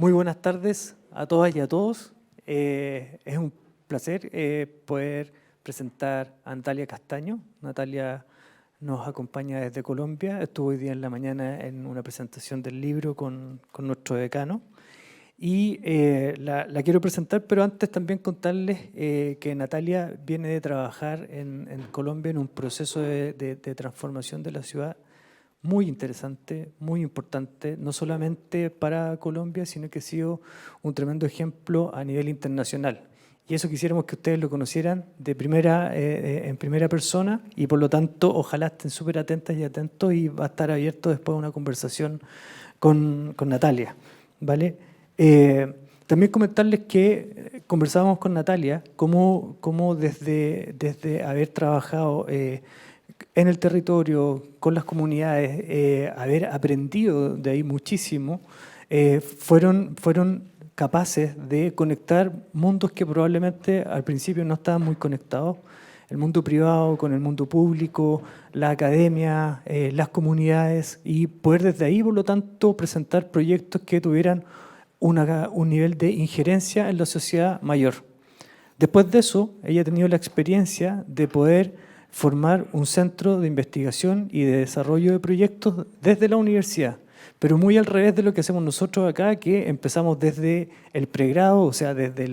Muy buenas tardes a todas y a todos. Es un placer poder presentar a Natalia Castaño. Natalia nos acompaña desde Colombia. Estuvo hoy día en la mañana en una presentación del libro con nuestro decano. Y la quiero presentar, pero antes también contarles que Natalia viene de trabajar en Colombia en un proceso de transformación de la ciudad muy interesante, muy importante, no solamente para Colombia, sino que ha sido un tremendo ejemplo a nivel internacional. Y eso quisiéramos que ustedes lo conocieran en primera persona y por lo tanto ojalá estén súper atentas y atentos y va a estar abierto después una conversación con Natalia, ¿vale? También comentarles que conversábamos con Natalia cómo desde haber trabajado en el territorio, con las comunidades, haber aprendido de ahí muchísimo, fueron capaces de conectar mundos que probablemente al principio no estaban muy conectados, el mundo privado con el mundo público, la academia, las comunidades, y poder desde ahí, por lo tanto, presentar proyectos que tuvieran un nivel de injerencia en la sociedad mayor. Después de eso, ella ha tenido la experiencia de poder formar un centro de investigación y de desarrollo de proyectos desde la universidad, pero muy al revés de lo que hacemos nosotros acá, que empezamos desde el pregrado, o sea, desde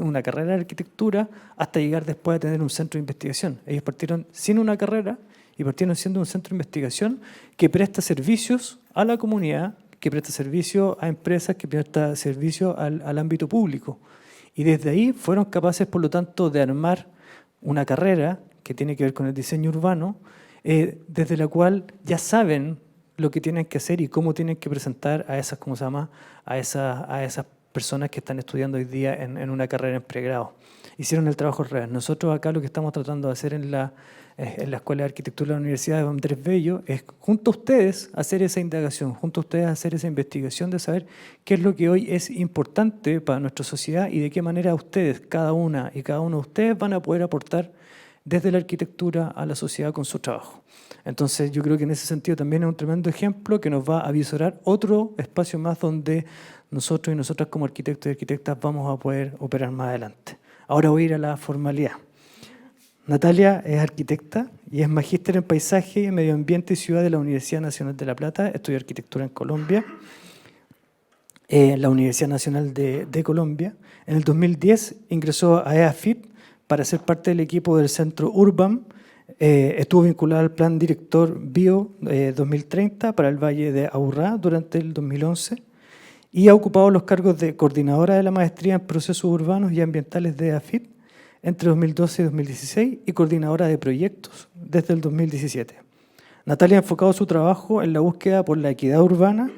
una carrera de arquitectura, hasta llegar después a tener un centro de investigación. Ellos partieron sin una carrera y partieron siendo un centro de investigación que presta servicios a la comunidad, que presta servicio a empresas, que presta servicio al ámbito público. Y desde ahí fueron capaces, por lo tanto, de armar una carrera que tiene que ver con el diseño urbano, desde la cual ya saben lo que tienen que hacer y cómo tienen que presentar a esas, ¿cómo se llama?, a esas personas que están estudiando hoy día en una carrera en pregrado. Hicieron el trabajo real. Nosotros acá lo que estamos tratando de hacer en la Escuela de Arquitectura de la Universidad de Andrés Bello es junto a ustedes hacer esa indagación, junto a ustedes hacer esa investigación de saber qué es lo que hoy es importante para nuestra sociedad y de qué manera ustedes, cada una y cada uno de ustedes, van a poder aportar desde la arquitectura a la sociedad con su trabajo. Entonces yo creo que en ese sentido también es un tremendo ejemplo que nos va a visorar otro espacio más donde nosotros y nosotras como arquitectos y arquitectas vamos a poder operar más adelante. Ahora voy a ir a la formalidad. Natalia es arquitecta y es magíster en paisaje, medio ambiente y ciudad de la Universidad Nacional de La Plata. Estudió arquitectura en Colombia, en la Universidad Nacional de Colombia. En el 2010 ingresó a EAFIT para ser parte del equipo del Centro Urban. Estuvo vinculado al Plan Director Bio 2030 para el Valle de Aburrá durante el 2011 y ha ocupado los cargos de coordinadora de la maestría en procesos urbanos y ambientales de EAFIT entre 2012 y 2016 y coordinadora de proyectos desde el 2017. Natalia ha enfocado su trabajo en la búsqueda por la equidad urbana,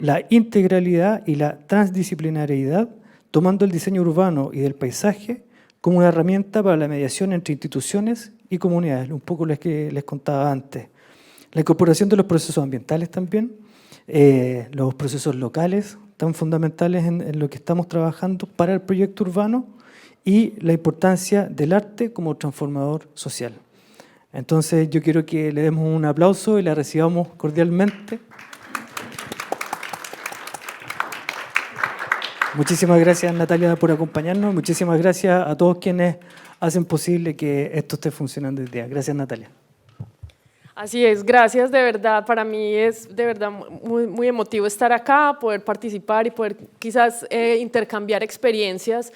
la integralidad y la transdisciplinariedad, tomando el diseño urbano y del paisaje como una herramienta para la mediación entre instituciones y comunidades, un poco lo que les contaba antes. La incorporación de los procesos ambientales también, los procesos locales, tan fundamentales en lo que estamos trabajando para el proyecto urbano, y la importancia del arte como transformador social. Entonces yo quiero que le demos un aplauso y la recibamos cordialmente. Muchísimas gracias, Natalia, por acompañarnos. Muchísimas gracias a todos quienes hacen posible que esto esté funcionando hoy día. Gracias, Natalia. Así es, gracias de verdad. Para mí es de verdad muy emotivo estar acá, poder participar y poder quizás intercambiar experiencias.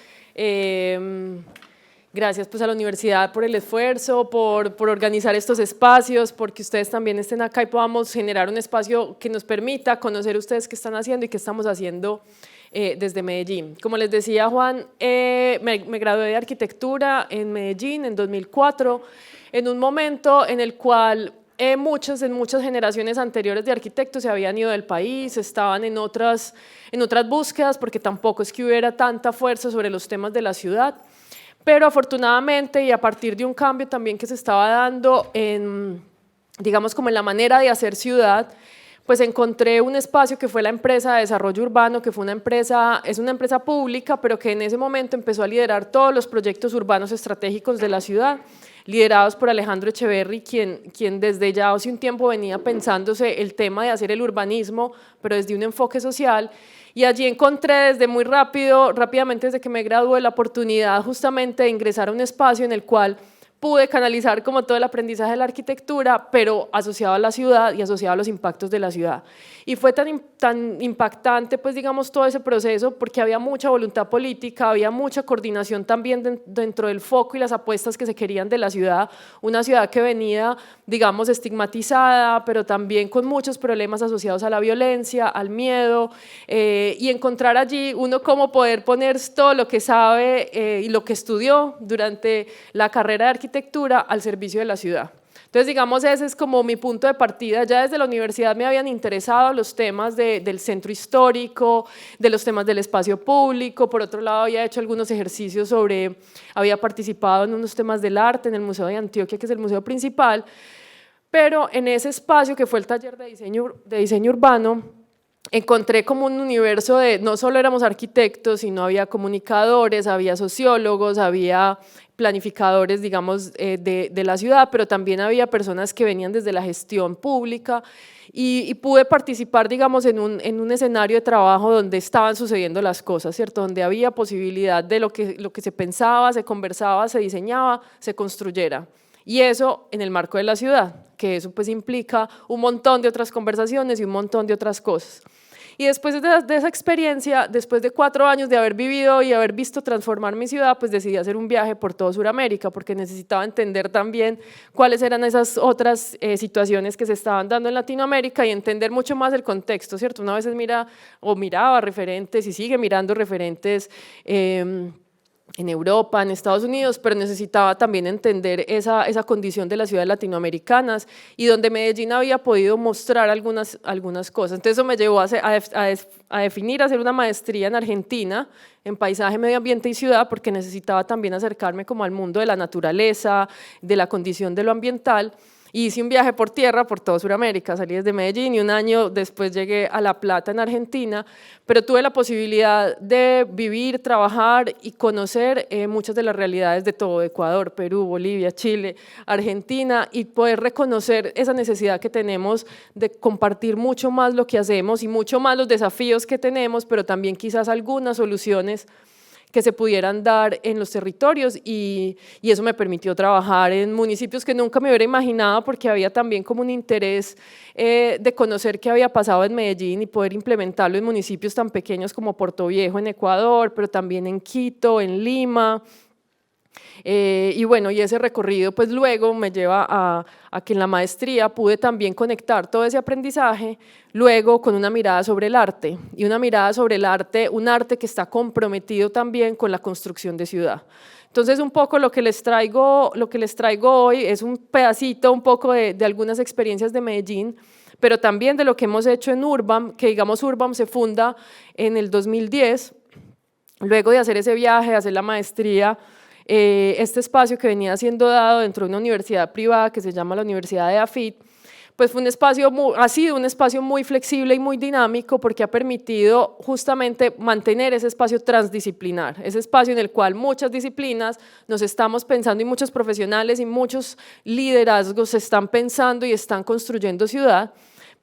Gracias pues a la universidad por el esfuerzo, por organizar estos espacios, porque ustedes también estén acá y podamos generar un espacio que nos permita conocer ustedes qué están haciendo y qué estamos haciendo desde Medellín. Como les decía Juan, me gradué de arquitectura en Medellín en 2004, en un momento en el cual en muchas generaciones anteriores de arquitectos se habían ido del país, estaban en otras búsquedas, porque tampoco es que hubiera tanta fuerza sobre los temas de la ciudad, pero afortunadamente y a partir de un cambio también que se estaba dando digamos como en la manera de hacer ciudad, pues encontré un espacio que fue la empresa de desarrollo urbano, que fue es una empresa pública, pero que en ese momento empezó a liderar todos los proyectos urbanos estratégicos de la ciudad. liderados por Alejandro Echeverry, quien desde ya hace un tiempo venía pensándose el tema de hacer el urbanismo, pero desde un enfoque social. Y allí encontré desde muy rápidamente desde que me gradué, la oportunidad justamente de ingresar a un espacio en el cual pude canalizar como todo el aprendizaje de la arquitectura, pero asociado a la ciudad y asociado a los impactos de la ciudad. Y fue tan impactante, pues digamos, todo ese proceso, porque había mucha voluntad política, había mucha coordinación también dentro del foco y las apuestas que se querían de la ciudad, una ciudad que venía, digamos, estigmatizada, pero también con muchos problemas asociados a la violencia, al miedo, y encontrar allí uno cómo poder poner todo lo que sabe y lo que estudió durante la carrera de arquitectura al servicio de la ciudad. Entonces, digamos, ese es como mi punto de partida. Ya desde la universidad me habían interesado los temas del centro histórico, de los temas del espacio público. Por otro lado, había hecho algunos ejercicios había participado en unos temas del arte en el Museo de Antioquia, que es el museo principal, pero en ese espacio que fue el taller de diseño urbano, encontré como un universo de, no solo éramos arquitectos, sino había comunicadores, había sociólogos, había planificadores, digamos, de la ciudad, pero también había personas que venían desde la gestión pública y pude participar, digamos, en un escenario de trabajo donde estaban sucediendo las cosas, ¿cierto? Donde había posibilidad de lo que se pensaba, se conversaba, se diseñaba, se construyera. Y eso en el marco de la ciudad, que eso pues implica un montón de otras conversaciones y un montón de otras cosas. Y después de esa experiencia, después de 4 años de haber vivido y haber visto transformar mi ciudad, pues decidí hacer un viaje por todo Sudamérica, porque necesitaba entender también cuáles eran esas otras situaciones que se estaban dando en Latinoamérica y entender mucho más el contexto, ¿cierto? Una vez miraba referentes y sigue mirando referentes en Europa, en Estados Unidos, pero necesitaba también entender esa condición de las ciudades latinoamericanas y donde Medellín había podido mostrar algunas cosas. Entonces eso me llevó a definir, hacer una maestría en Argentina, en paisaje, medio ambiente y ciudad, porque necesitaba también acercarme como al mundo de la naturaleza, de la condición de lo ambiental. Y hice un viaje por tierra por toda Sudamérica, salí desde Medellín y un año después llegué a La Plata, en Argentina, pero tuve la posibilidad de vivir, trabajar y conocer muchas de las realidades de todo Ecuador, Perú, Bolivia, Chile, Argentina, y poder reconocer esa necesidad que tenemos de compartir mucho más lo que hacemos y mucho más los desafíos que tenemos, pero también quizás algunas soluciones que se pudieran dar en los territorios y eso me permitió trabajar en municipios que nunca me hubiera imaginado porque había también como un interés de conocer qué había pasado en Medellín y poder implementarlo en municipios tan pequeños como Portoviejo en Ecuador, pero también en Quito, en Lima. Y bueno, y ese recorrido pues luego me lleva a que en la maestría pude también conectar todo ese aprendizaje luego con una mirada sobre el arte y una mirada sobre el arte, un arte que está comprometido también con la construcción de ciudad. Entonces un poco lo que les traigo hoy es un pedacito un poco de algunas experiencias de Medellín, pero también de lo que hemos hecho en Urbam, que digamos Urbam se funda en el 2010, luego de hacer ese viaje, de hacer la maestría. Este espacio que venía siendo dado dentro de una universidad privada que se llama la Universidad de AFIT, pues ha sido un espacio muy flexible y muy dinámico porque ha permitido justamente mantener ese espacio transdisciplinar, ese espacio en el cual muchas disciplinas nos estamos pensando y muchos profesionales y muchos liderazgos se están pensando y están construyendo ciudad,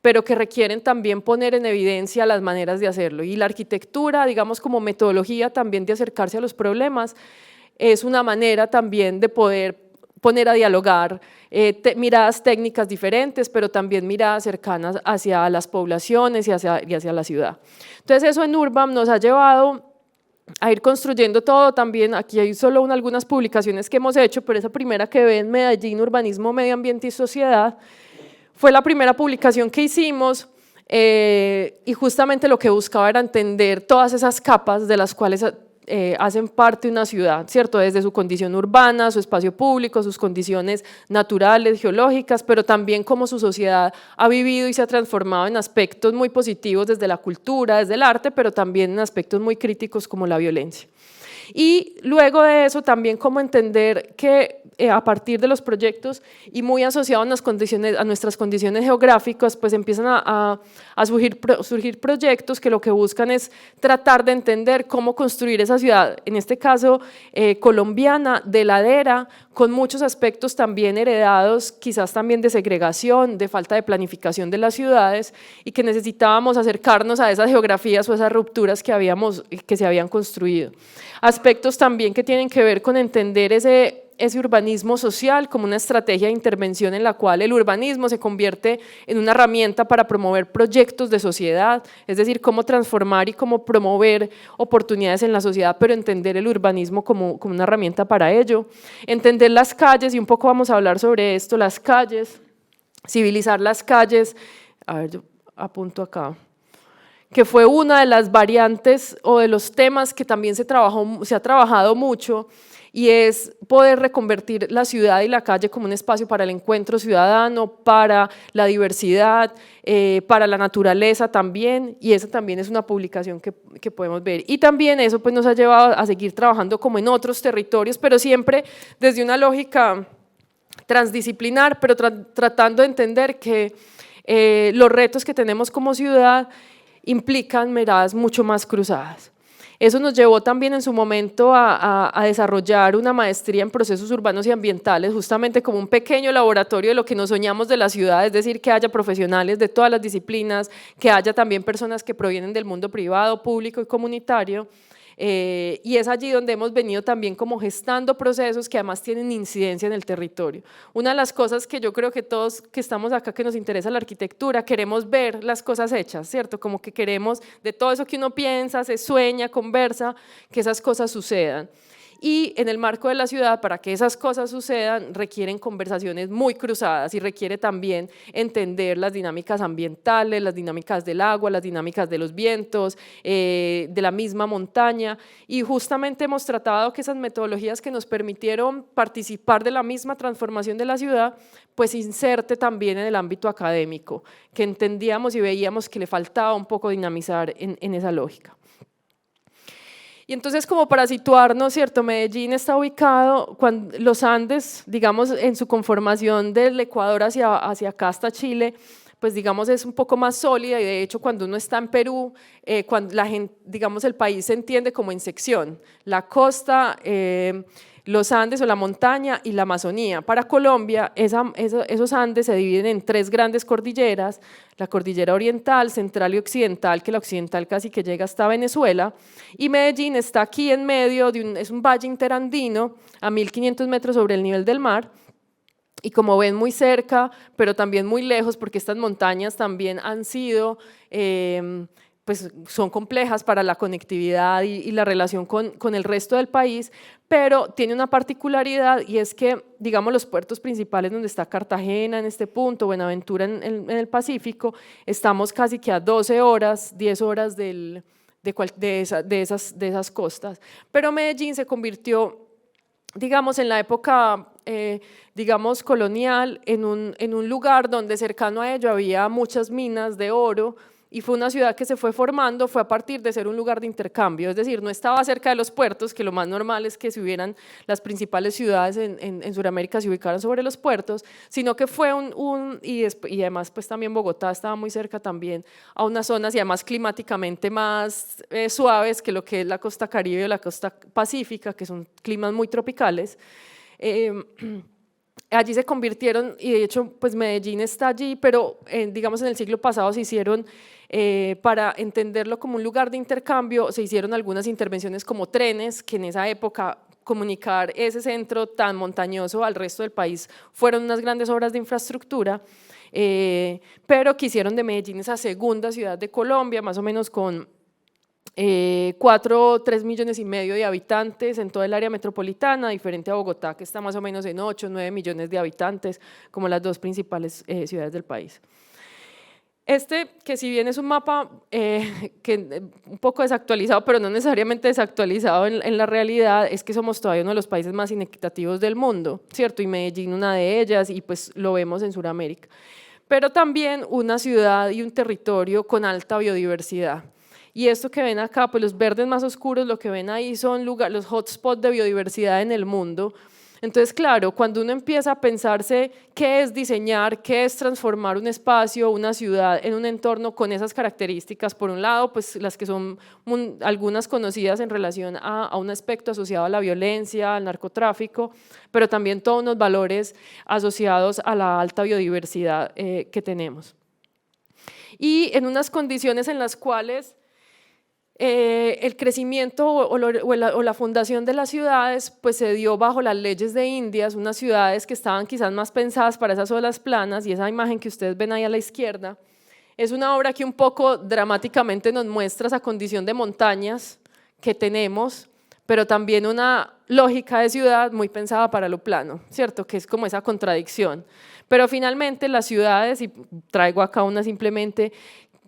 pero que requieren también poner en evidencia las maneras de hacerlo. Y la arquitectura, digamos como metodología también de acercarse a los problemas, es una manera también de poder poner a dialogar miradas técnicas diferentes, pero también miradas cercanas hacia las poblaciones y hacia la ciudad. Entonces eso en Urbam nos ha llevado a ir construyendo todo también. Aquí hay solo algunas publicaciones que hemos hecho, pero esa primera que ven, Medellín, Urbanismo, Medio Ambiente y Sociedad, fue la primera publicación que hicimos y justamente lo que buscaba era entender todas esas capas de las cuales hacen parte de una ciudad, ¿cierto? Desde su condición urbana, su espacio público, sus condiciones naturales, geológicas, pero también cómo su sociedad ha vivido y se ha transformado en aspectos muy positivos desde la cultura, desde el arte, pero también en aspectos muy críticos como la violencia. Y luego de eso también cómo entender que a partir de los proyectos y muy asociado a nuestras condiciones geográficas, pues empiezan a surgir proyectos que lo que buscan es tratar de entender cómo construir esa ciudad, en este caso colombiana, de ladera, con muchos aspectos también heredados, quizás también de segregación, de falta de planificación de las ciudades, y que necesitábamos acercarnos a esas geografías o esas rupturas que se habían construido. Aspectos también que tienen que ver con entender ese urbanismo social como una estrategia de intervención en la cual el urbanismo se convierte en una herramienta para promover proyectos de sociedad, es decir, cómo transformar y cómo promover oportunidades en la sociedad, pero entender el urbanismo como una herramienta para ello. Entender las calles, y un poco vamos a hablar sobre esto, las calles, civilizar las calles, a ver, yo apunto acá, que fue una de las variantes o de los temas que también se ha trabajado mucho, y es poder reconvertir la ciudad y la calle como un espacio para el encuentro ciudadano, para la diversidad, para la naturaleza también, y esa también es una publicación que podemos ver. Y también eso pues nos ha llevado a seguir trabajando como en otros territorios, pero siempre desde una lógica transdisciplinar, pero tratando de entender que los retos que tenemos como ciudad implican miradas mucho más cruzadas. Eso nos llevó también en su momento a desarrollar una maestría en procesos urbanos y ambientales, justamente como un pequeño laboratorio de lo que nos soñamos de la ciudad, es decir, que haya profesionales de todas las disciplinas, que haya también personas que provienen del mundo privado, público y comunitario. Y es allí donde hemos venido también como gestando procesos que además tienen incidencia en el territorio. Una de las cosas que yo creo que todos que estamos acá, que nos interesa la arquitectura, queremos ver las cosas hechas, ¿cierto? Como que queremos de todo eso que uno piensa, se sueña, conversa, que esas cosas sucedan. Y en el marco de la ciudad, para que esas cosas sucedan, requieren conversaciones muy cruzadas y requiere también entender las dinámicas ambientales, las dinámicas del agua, las dinámicas de los vientos, de la misma montaña, y justamente hemos tratado que esas metodologías que nos permitieron participar de la misma transformación de la ciudad, pues inserte también en el ámbito académico, que entendíamos y veíamos que le faltaba un poco dinamizar en esa lógica. Y entonces, como para situarnos, ¿cierto? Medellín está ubicado, cuando los Andes, digamos, en su conformación del Ecuador hacia acá hasta Chile, pues digamos es un poco más sólida, y de hecho cuando uno está en Perú, cuando la gente, digamos, el país se entiende como en sección, la costa, los Andes o la montaña y la Amazonía. Para Colombia, esos Andes se dividen en tres grandes cordilleras: la cordillera oriental, central y occidental, que la occidental casi que llega hasta Venezuela, y Medellín está aquí en medio, es un valle interandino a 1500 metros sobre el nivel del mar, y como ven, muy cerca, pero también muy lejos, porque estas montañas también han sido, pues son complejas para la conectividad y la relación con el resto del país, pero tiene una particularidad, y es que, digamos, los puertos principales donde está Cartagena en este punto, Buenaventura en el Pacífico, estamos casi que a 12 horas, 10 horas de esas costas, pero Medellín se convirtió, digamos, en la época digamos colonial, en un lugar donde cercano a ello había muchas minas de oro, y fue una ciudad que se fue formando, fue a partir de ser un lugar de intercambio, es decir, no estaba cerca de los puertos, que lo más normal es que si hubieran las principales ciudades en Sudamérica se ubicaran sobre los puertos, sino que fue y además pues también Bogotá estaba muy cerca también a unas zonas, y además climáticamente más suaves que lo que es la costa Caribe o la costa Pacífica, que son climas muy tropicales. Allí se convirtieron, y de hecho pues Medellín está allí, pero digamos en el siglo pasado se hicieron, para entenderlo como un lugar de intercambio, se hicieron algunas intervenciones como trenes, que en esa época comunicar ese centro tan montañoso al resto del país fueron unas grandes obras de infraestructura, pero que hicieron de Medellín esa segunda ciudad de Colombia, más o menos con 3 millones y medio de habitantes en toda el área metropolitana, diferente a Bogotá, que está más o menos en 8 o 9 millones de habitantes, como las dos principales ciudades del país. Que si bien es un mapa un poco desactualizado, pero no necesariamente desactualizado en la realidad, es que somos todavía uno de los países más inequitativos del mundo, ¿cierto? Y Medellín una de ellas, y pues lo vemos en Sudamérica. Pero también una ciudad y un territorio con alta biodiversidad. Y esto que ven acá, pues los verdes más oscuros, lo que ven ahí son los hotspots de biodiversidad en el mundo, Entonces, claro, cuando uno empieza a pensarse qué es diseñar, qué es transformar un espacio, una ciudad en un entorno con esas características, por un lado, pues las que son algunas conocidas en relación a un aspecto asociado a la violencia, al narcotráfico, pero también todos unos valores asociados a la alta biodiversidad que tenemos. Y en unas condiciones en las cuales el crecimiento o la fundación de las ciudades pues se dio bajo las leyes de Indias, unas ciudades que estaban quizás más pensadas para esas olas planas, y esa imagen que ustedes ven ahí a la izquierda es una obra que un poco dramáticamente nos muestra esa condición de montañas que tenemos, pero también una lógica de ciudad muy pensada para lo plano, ¿cierto? Que es como esa contradicción. Pero finalmente las ciudades, y traigo acá una simplemente,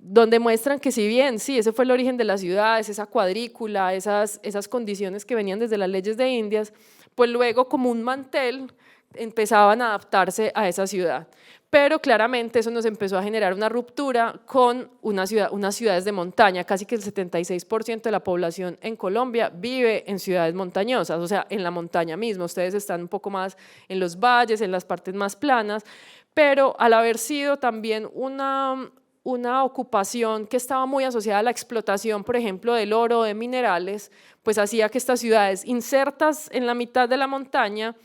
donde muestran que si bien, sí, ese fue el origen de las ciudades, esa cuadrícula, esas condiciones que venían desde las leyes de Indias, pues luego como un mantel empezaban a adaptarse a esa ciudad. Pero claramente eso nos empezó a generar una ruptura con unas ciudades de montaña. Casi que el 76% de la población en Colombia vive en ciudades montañosas, o sea, en la montaña misma. Ustedes están un poco más en los valles, en las partes más planas, pero al haber sido también una ocupación que estaba muy asociada a la explotación, por ejemplo, del oro, de minerales, pues hacía que estas ciudades insertas en la mitad de la montaña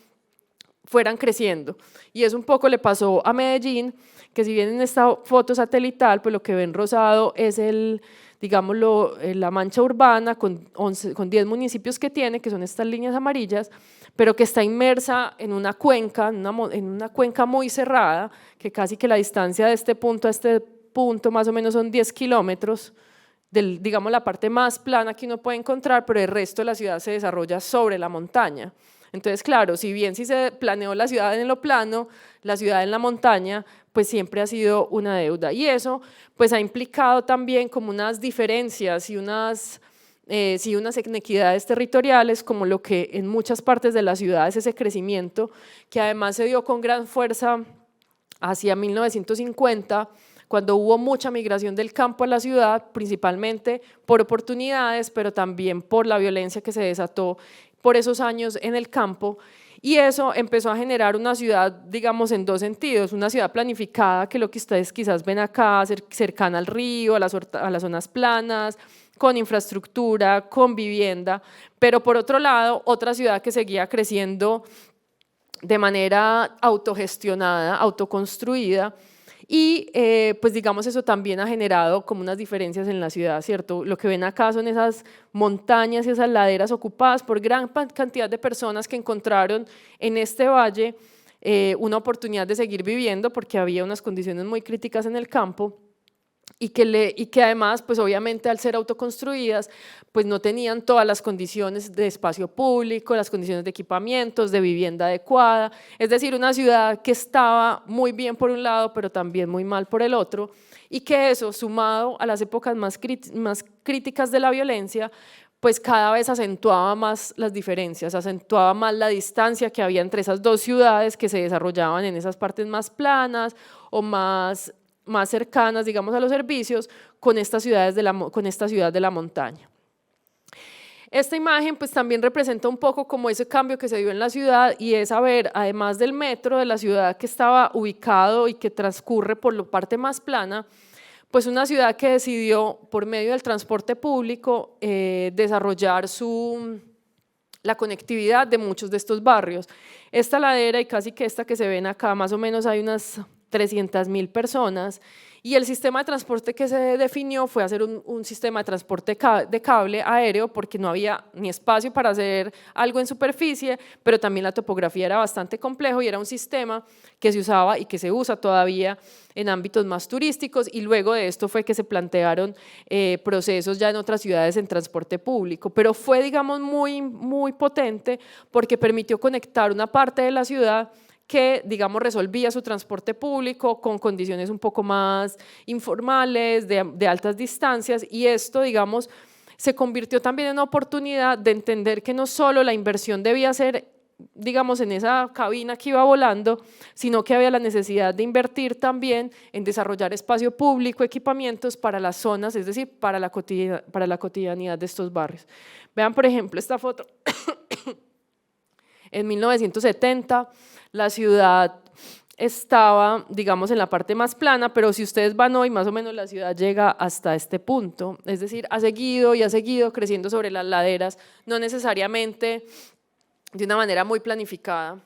fueran creciendo. Y eso un poco le pasó a Medellín, que si bien en esta foto satelital, pues lo que ven rosado es digámoslo, la mancha urbana con 10 municipios que tiene, que son estas líneas amarillas, pero que está inmersa en una cuenca, en una cuenca muy cerrada, que casi que la distancia de este punto a este punto más o menos son 10 kilómetros, digamos la parte más plana que uno puede encontrar, pero el resto de la ciudad se desarrolla sobre la montaña. Entonces, claro, si bien se planeó la ciudad en lo plano, la ciudad en la montaña, pues siempre ha sido una deuda. Y eso pues ha implicado también como unas diferencias y unas inequidades territoriales, como lo que en muchas partes de las ciudades ese crecimiento, que además se dio con gran fuerza hacia 1950, cuando hubo mucha migración del campo a la ciudad, principalmente por oportunidades, pero también por la violencia que se desató por esos años en el campo, y eso empezó a generar una ciudad, digamos, en dos sentidos: una ciudad planificada, que lo que ustedes quizás ven acá, cercana al río, a las zonas planas, con infraestructura, con vivienda, pero por otro lado, otra ciudad que seguía creciendo de manera autogestionada, autoconstruida. Y pues digamos eso también ha generado como unas diferencias en la ciudad, ¿cierto? Lo que ven acá son esas montañas y esas laderas ocupadas por gran cantidad de personas que encontraron en este valle una oportunidad de seguir viviendo, porque había unas condiciones muy críticas en el campo. Y que además, pues obviamente al ser autoconstruidas, pues no tenían todas las condiciones de espacio público, las condiciones de equipamientos, de vivienda adecuada, es decir, una ciudad que estaba muy bien por un lado, pero también muy mal por el otro, y que eso, sumado a las épocas más críticas de la violencia, pues cada vez acentuaba más las diferencias, acentuaba más la distancia que había entre esas dos ciudades que se desarrollaban en esas partes más planas o más cercanas, digamos, a los servicios, con esta ciudad de la montaña. Esta imagen pues también representa un poco como ese cambio que se dio en la ciudad, y es ver, además del metro de la ciudad que estaba ubicado y que transcurre por la parte más plana, pues una ciudad que decidió por medio del transporte público desarrollar la conectividad de muchos de estos barrios. Esta ladera y casi que esta que se ven acá, más o menos hay unas 300.000 personas, y el sistema de transporte que se definió fue hacer un sistema de transporte de cable aéreo, porque no había ni espacio para hacer algo en superficie, pero también la topografía era bastante complejo, y era un sistema que se usaba y que se usa todavía en ámbitos más turísticos. Y luego de esto fue que se plantearon procesos ya en otras ciudades en transporte público, pero fue, digamos, muy, muy potente, porque permitió conectar una parte de la ciudad que, digamos, resolvía su transporte público con condiciones un poco más informales, de altas distancias, y esto, digamos, se convirtió también en una oportunidad de entender que no solo la inversión debía ser, digamos, en esa cabina que iba volando, sino que había la necesidad de invertir también en desarrollar espacio público, equipamientos para las zonas, es decir, para la cotidianidad de estos barrios. Vean, por ejemplo, esta foto. En 1970 la ciudad estaba, digamos, en la parte más plana, pero si ustedes van hoy, más o menos la ciudad llega hasta este punto, es decir, ha seguido y ha seguido creciendo sobre las laderas, no necesariamente de una manera muy planificada.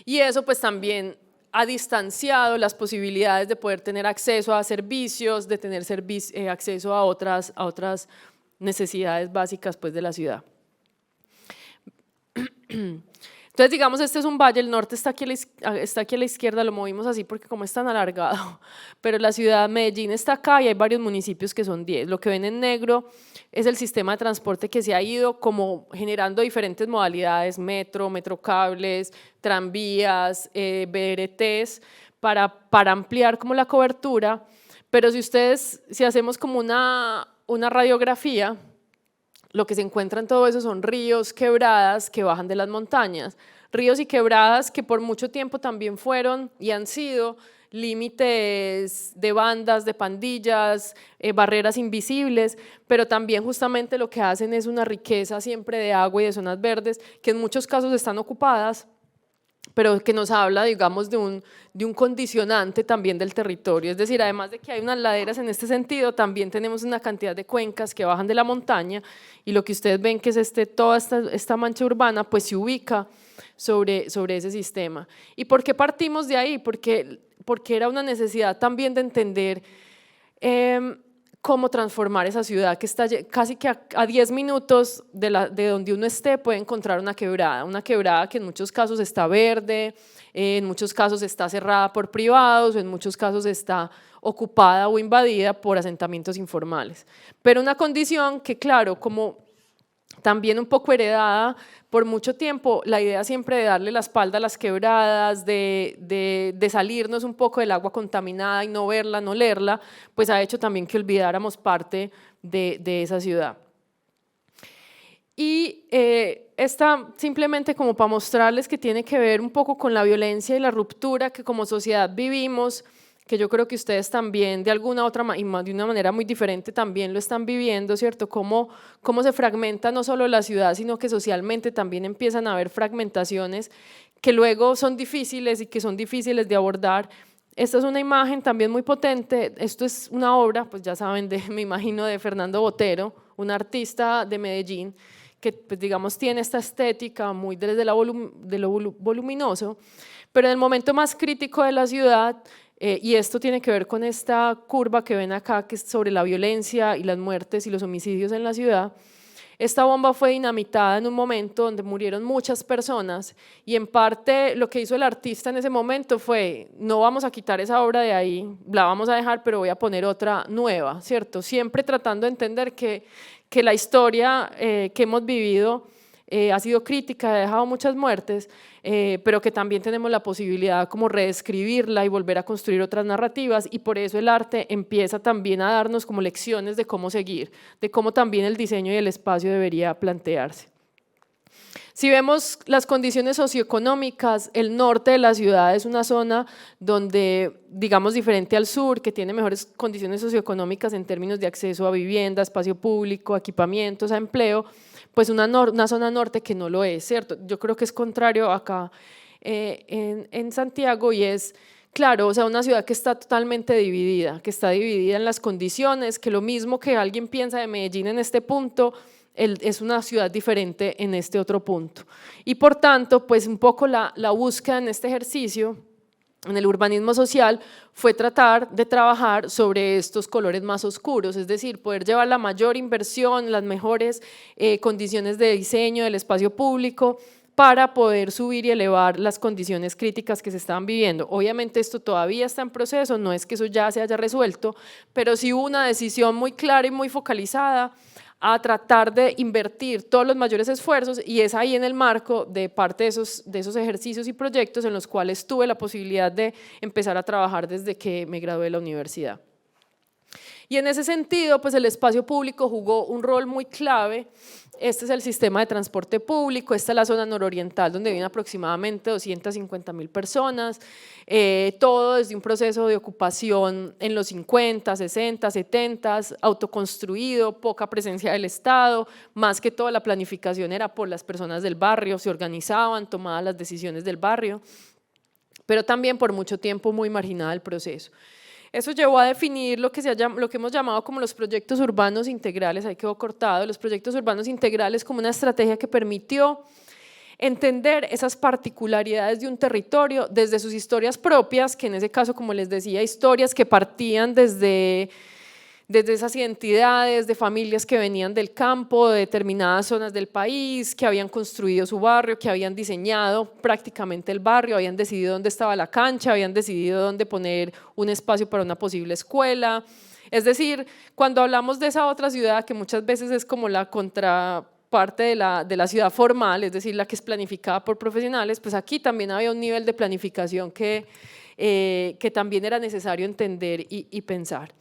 Y eso pues también ha distanciado las posibilidades de poder tener acceso a servicios, de tener acceso a otras necesidades básicas pues, de la ciudad. Entonces, digamos, este es un valle, el norte está aquí a la izquierda, lo movimos así porque como es tan alargado, pero la ciudad de Medellín está acá y hay varios municipios que son 10. Lo que ven en negro es el sistema de transporte que se ha ido como generando diferentes modalidades, metrocables, tranvías, BRTs, para ampliar como la cobertura, pero si hacemos como una radiografía, lo que se encuentra en todo eso son ríos, quebradas que bajan de las montañas. Ríos y quebradas que por mucho tiempo también fueron y han sido límites de bandas, de pandillas, barreras invisibles, pero también justamente lo que hacen es una riqueza siempre de agua y de zonas verdes que en muchos casos están ocupadas, pero que nos habla, digamos, de un condicionante también del territorio. Es decir, además de que hay unas laderas en este sentido, también tenemos una cantidad de cuencas que bajan de la montaña y lo que ustedes ven que es toda esta mancha urbana, pues se ubica sobre ese sistema. ¿Y por qué partimos de ahí? Porque era una necesidad también de entender cómo transformar esa ciudad que está casi que a 10 minutos de donde uno esté puede encontrar una quebrada que en muchos casos está verde, en muchos casos está cerrada por privados, en muchos casos está ocupada o invadida por asentamientos informales. Pero una condición que, claro, como también un poco heredada por mucho tiempo, la idea siempre de darle la espalda a las quebradas, de salirnos un poco del agua contaminada y no verla, no leerla, pues ha hecho también que olvidáramos parte de esa ciudad. Y esta simplemente como para mostrarles que tiene que ver un poco con la violencia y la ruptura que como sociedad vivimos, que yo creo que ustedes también de alguna otra y de una manera muy diferente también lo están viviendo, ¿cierto? Cómo se fragmenta no solo la ciudad, sino que socialmente también empiezan a haber fragmentaciones que luego son difíciles y que son difíciles de abordar. Esta es una imagen también muy potente, esto es una obra, pues ya saben, me imagino, de Fernando Botero, un artista de Medellín, que pues digamos tiene esta estética muy desde de lo voluminoso, pero en el momento más crítico de la ciudad, y esto tiene que ver con esta curva que ven acá, que es sobre la violencia y las muertes y los homicidios en la ciudad. Esta bomba fue dinamitada en un momento donde murieron muchas personas y en parte lo que hizo el artista en ese momento fue, no vamos a quitar esa obra de ahí, la vamos a dejar, pero voy a poner otra nueva, ¿cierto? Siempre tratando de entender que la historia que hemos vivido ha sido crítica, ha dejado muchas muertes, pero que también tenemos la posibilidad como reescribirla y volver a construir otras narrativas, y por eso el arte empieza también a darnos como lecciones de cómo seguir, de cómo también el diseño y el espacio debería plantearse. Si vemos las condiciones socioeconómicas, el norte de la ciudad es una zona donde, digamos, diferente al sur, que tiene mejores condiciones socioeconómicas en términos de acceso a vivienda, espacio público, a equipamientos, a empleo, pues una zona norte que no lo es, ¿cierto? Yo creo que es contrario acá en Santiago y es, claro, o sea, una ciudad que está totalmente dividida, que está dividida en las condiciones, que lo mismo que alguien piensa de Medellín en este punto, es una ciudad diferente en este otro punto. Y por tanto, pues un poco la búsqueda en este ejercicio, en el urbanismo social, fue tratar de trabajar sobre estos colores más oscuros, es decir, poder llevar la mayor inversión, las mejores condiciones de diseño del espacio público para poder subir y elevar las condiciones críticas que se estaban viviendo. Obviamente esto todavía está en proceso, no es que eso ya se haya resuelto, pero sí hubo una decisión muy clara y muy focalizada a tratar de invertir todos los mayores esfuerzos, y es ahí en el marco de parte de esos ejercicios y proyectos en los cuales tuve la posibilidad de empezar a trabajar desde que me gradué de la universidad. Y en ese sentido, pues el espacio público jugó un rol muy clave. Este es el sistema de transporte público, esta es la zona nororiental donde viven aproximadamente 250.000 personas, todo desde un proceso de ocupación en los 50, 60, 70, autoconstruido, poca presencia del Estado, más que toda la planificación era por las personas del barrio, se organizaban, tomaban las decisiones del barrio, pero también por mucho tiempo muy marginada el proceso. Eso llevó a definir lo que hemos llamado como los proyectos urbanos integrales, ahí quedó cortado, los proyectos urbanos integrales como una estrategia que permitió entender esas particularidades de un territorio desde sus historias propias, que en ese caso, como les decía, historias que partían desde esas identidades de familias que venían del campo, de determinadas zonas del país, que habían construido su barrio, que habían diseñado prácticamente el barrio, habían decidido dónde estaba la cancha, habían decidido dónde poner un espacio para una posible escuela. Es decir, cuando hablamos de esa otra ciudad, que muchas veces es como la contraparte de la ciudad formal, es decir, la que es planificada por profesionales, pues aquí también había un nivel de planificación que también era necesario entender y pensar.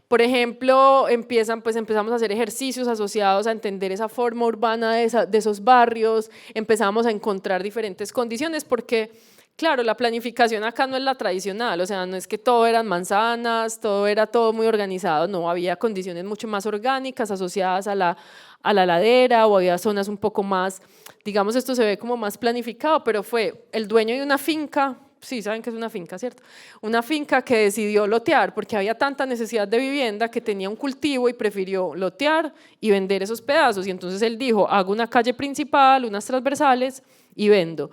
Por ejemplo, empezamos a hacer ejercicios asociados a entender esa forma urbana de esos barrios, empezamos a encontrar diferentes condiciones porque, claro, la planificación acá no es la tradicional, o sea, no es que todo eran manzanas, todo muy organizado, no, había condiciones mucho más orgánicas asociadas a la ladera o había zonas un poco más, digamos, esto se ve como más planificado, pero fue el dueño de una finca. Sí, saben que es una finca, ¿cierto? Una finca que decidió lotear porque había tanta necesidad de vivienda que tenía un cultivo y prefirió lotear y vender esos pedazos. Y entonces él dijo, hago una calle principal, unas transversales y vendo.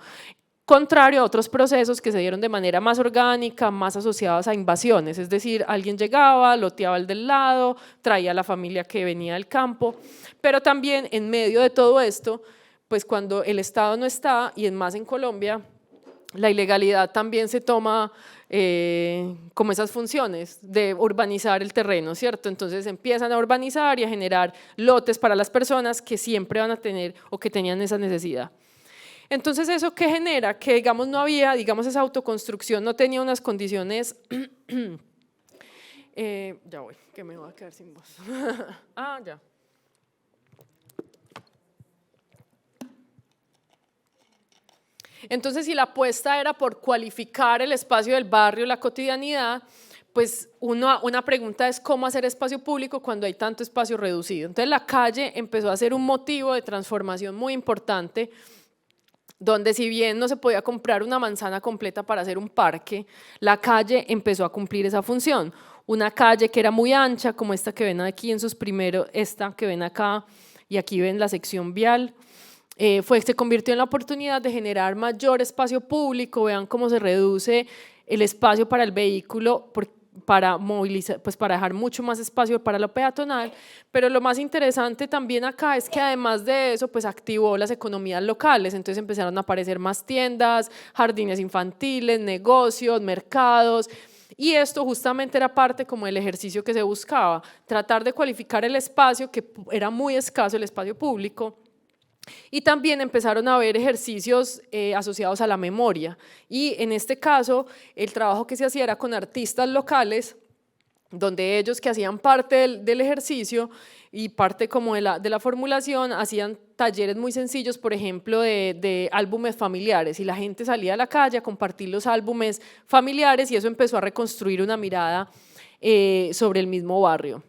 Contrario a otros procesos que se dieron de manera más orgánica, más asociados a invasiones. Es decir, alguien llegaba, loteaba el del lado, traía a la familia que venía del campo. Pero también en medio de todo esto, pues cuando el Estado no está, y más en Colombia, la ilegalidad también se toma como esas funciones de urbanizar el terreno, ¿cierto? Entonces empiezan a urbanizar y a generar lotes para las personas que siempre van a tener o que tenían esa necesidad. Entonces, ¿eso qué genera? Que, digamos, no había, digamos, esa autoconstrucción no tenía unas condiciones… ya voy, que me voy a quedar sin voz. Ya. Entonces, si la apuesta era por cualificar el espacio del barrio, la cotidianidad, pues una pregunta es cómo hacer espacio público cuando hay tanto espacio reducido. Entonces, la calle empezó a ser un motivo de transformación muy importante, donde si bien no se podía comprar una manzana completa para hacer un parque, la calle empezó a cumplir esa función. Una calle que era muy ancha, como esta que ven aquí en sus primeros, esta que ven acá, y aquí ven la sección vial, se convirtió en la oportunidad de generar mayor espacio público. Vean cómo se reduce el espacio para el vehículo para movilizar, pues para dejar mucho más espacio para lo peatonal, pero lo más interesante también acá es que además de eso pues activó las economías locales, entonces empezaron a aparecer más tiendas, jardines infantiles, negocios, mercados. Y esto justamente era parte como del ejercicio que se buscaba, tratar de cualificar el espacio, que era muy escaso el espacio público. Y también empezaron a haber ejercicios asociados a la memoria y en este caso el trabajo que se hacía era con artistas locales, donde ellos que hacían parte del ejercicio y parte como de la formulación hacían talleres muy sencillos, por ejemplo de álbumes familiares, y la gente salía a la calle a compartir los álbumes familiares y eso empezó a reconstruir una mirada sobre el mismo barrio.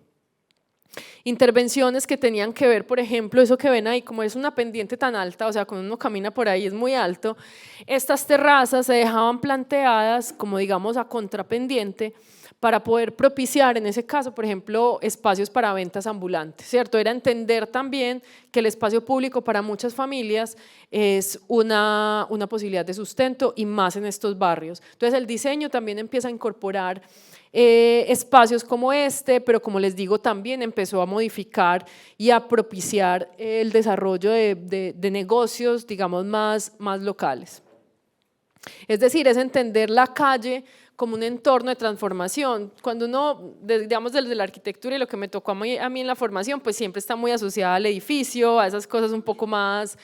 Intervenciones que tenían que ver, por ejemplo, eso que ven ahí, como es una pendiente tan alta, o sea, cuando uno camina por ahí es muy alto, estas terrazas se dejaban planteadas como digamos a contrapendiente para poder propiciar en ese caso, por ejemplo, espacios para ventas ambulantes, ¿cierto? Era entender también que el espacio público para muchas familias es una posibilidad de sustento y más en estos barrios. Entonces el diseño también empieza a incorporar espacios como este, pero como les digo también empezó a modificar y a propiciar el desarrollo de negocios digamos más locales. Es decir, es entender la calle como un entorno de transformación. Cuando uno, digamos desde la arquitectura y lo que me tocó a mí en la formación, pues siempre está muy asociada al edificio, a esas cosas un poco más,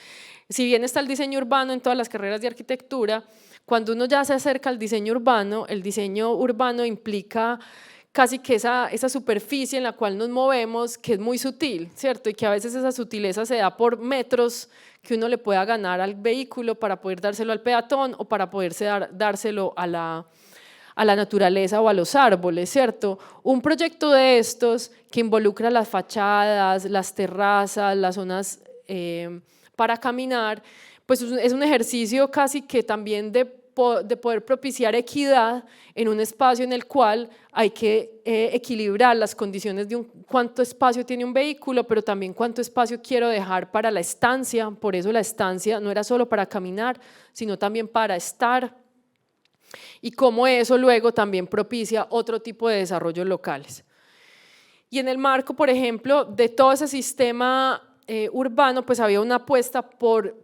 si bien está el diseño urbano en todas las carreras de arquitectura, cuando uno ya se acerca al diseño urbano, el diseño urbano implica casi que esa superficie en la cual nos movemos, que es muy sutil, ¿cierto? Y que a veces esa sutileza se da por metros que uno le pueda ganar al vehículo para poder dárselo al peatón o para poderse dárselo a la naturaleza o a los árboles, ¿cierto? Un proyecto de estos que involucra las fachadas, las terrazas, las zonas para caminar, pues es un ejercicio casi que también de poder propiciar equidad en un espacio en el cual hay que equilibrar las condiciones de cuánto espacio tiene un vehículo, pero también cuánto espacio quiero dejar para la estancia. Por eso la estancia no era solo para caminar, sino también para estar, y cómo eso luego también propicia otro tipo de desarrollos locales. Y en el marco, por ejemplo, de todo ese sistema urbano, pues había una apuesta por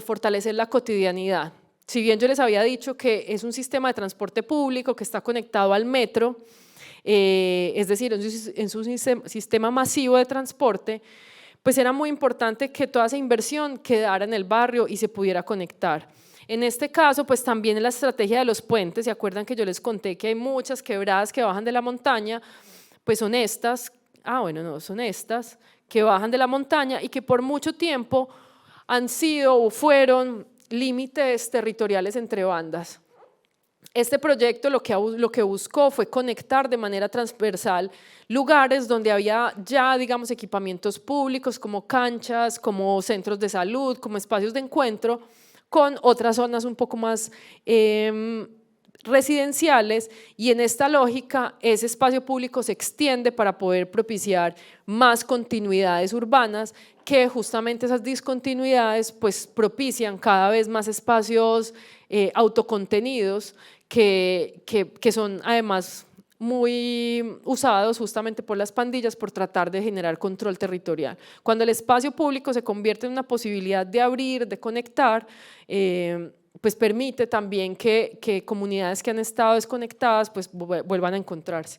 fortalecer la cotidianidad. Si bien yo les había dicho que es un sistema de transporte público que está conectado al metro, es decir, es un sistema masivo de transporte, pues era muy importante que toda esa inversión quedara en el barrio y se pudiera conectar. En este caso, pues también la estrategia de los puentes, ¿se acuerdan que yo les conté que hay muchas quebradas que bajan de la montaña? Pues son estas, son estas que bajan de la montaña y que por mucho tiempo han sido o fueron límites territoriales entre bandas. Este proyecto lo que buscó fue conectar de manera transversal lugares donde había ya, digamos, equipamientos públicos como canchas, como centros de salud, como espacios de encuentro, con otras zonas un poco más residenciales, y en esta lógica ese espacio público se extiende para poder propiciar más continuidades urbanas, que justamente esas discontinuidades pues propician cada vez más espacios autocontenidos que son además muy usados justamente por las pandillas por tratar de generar control territorial. Cuando el espacio público se convierte en una posibilidad de abrir, de conectar, pues permite también que comunidades que han estado desconectadas pues vuelvan a encontrarse.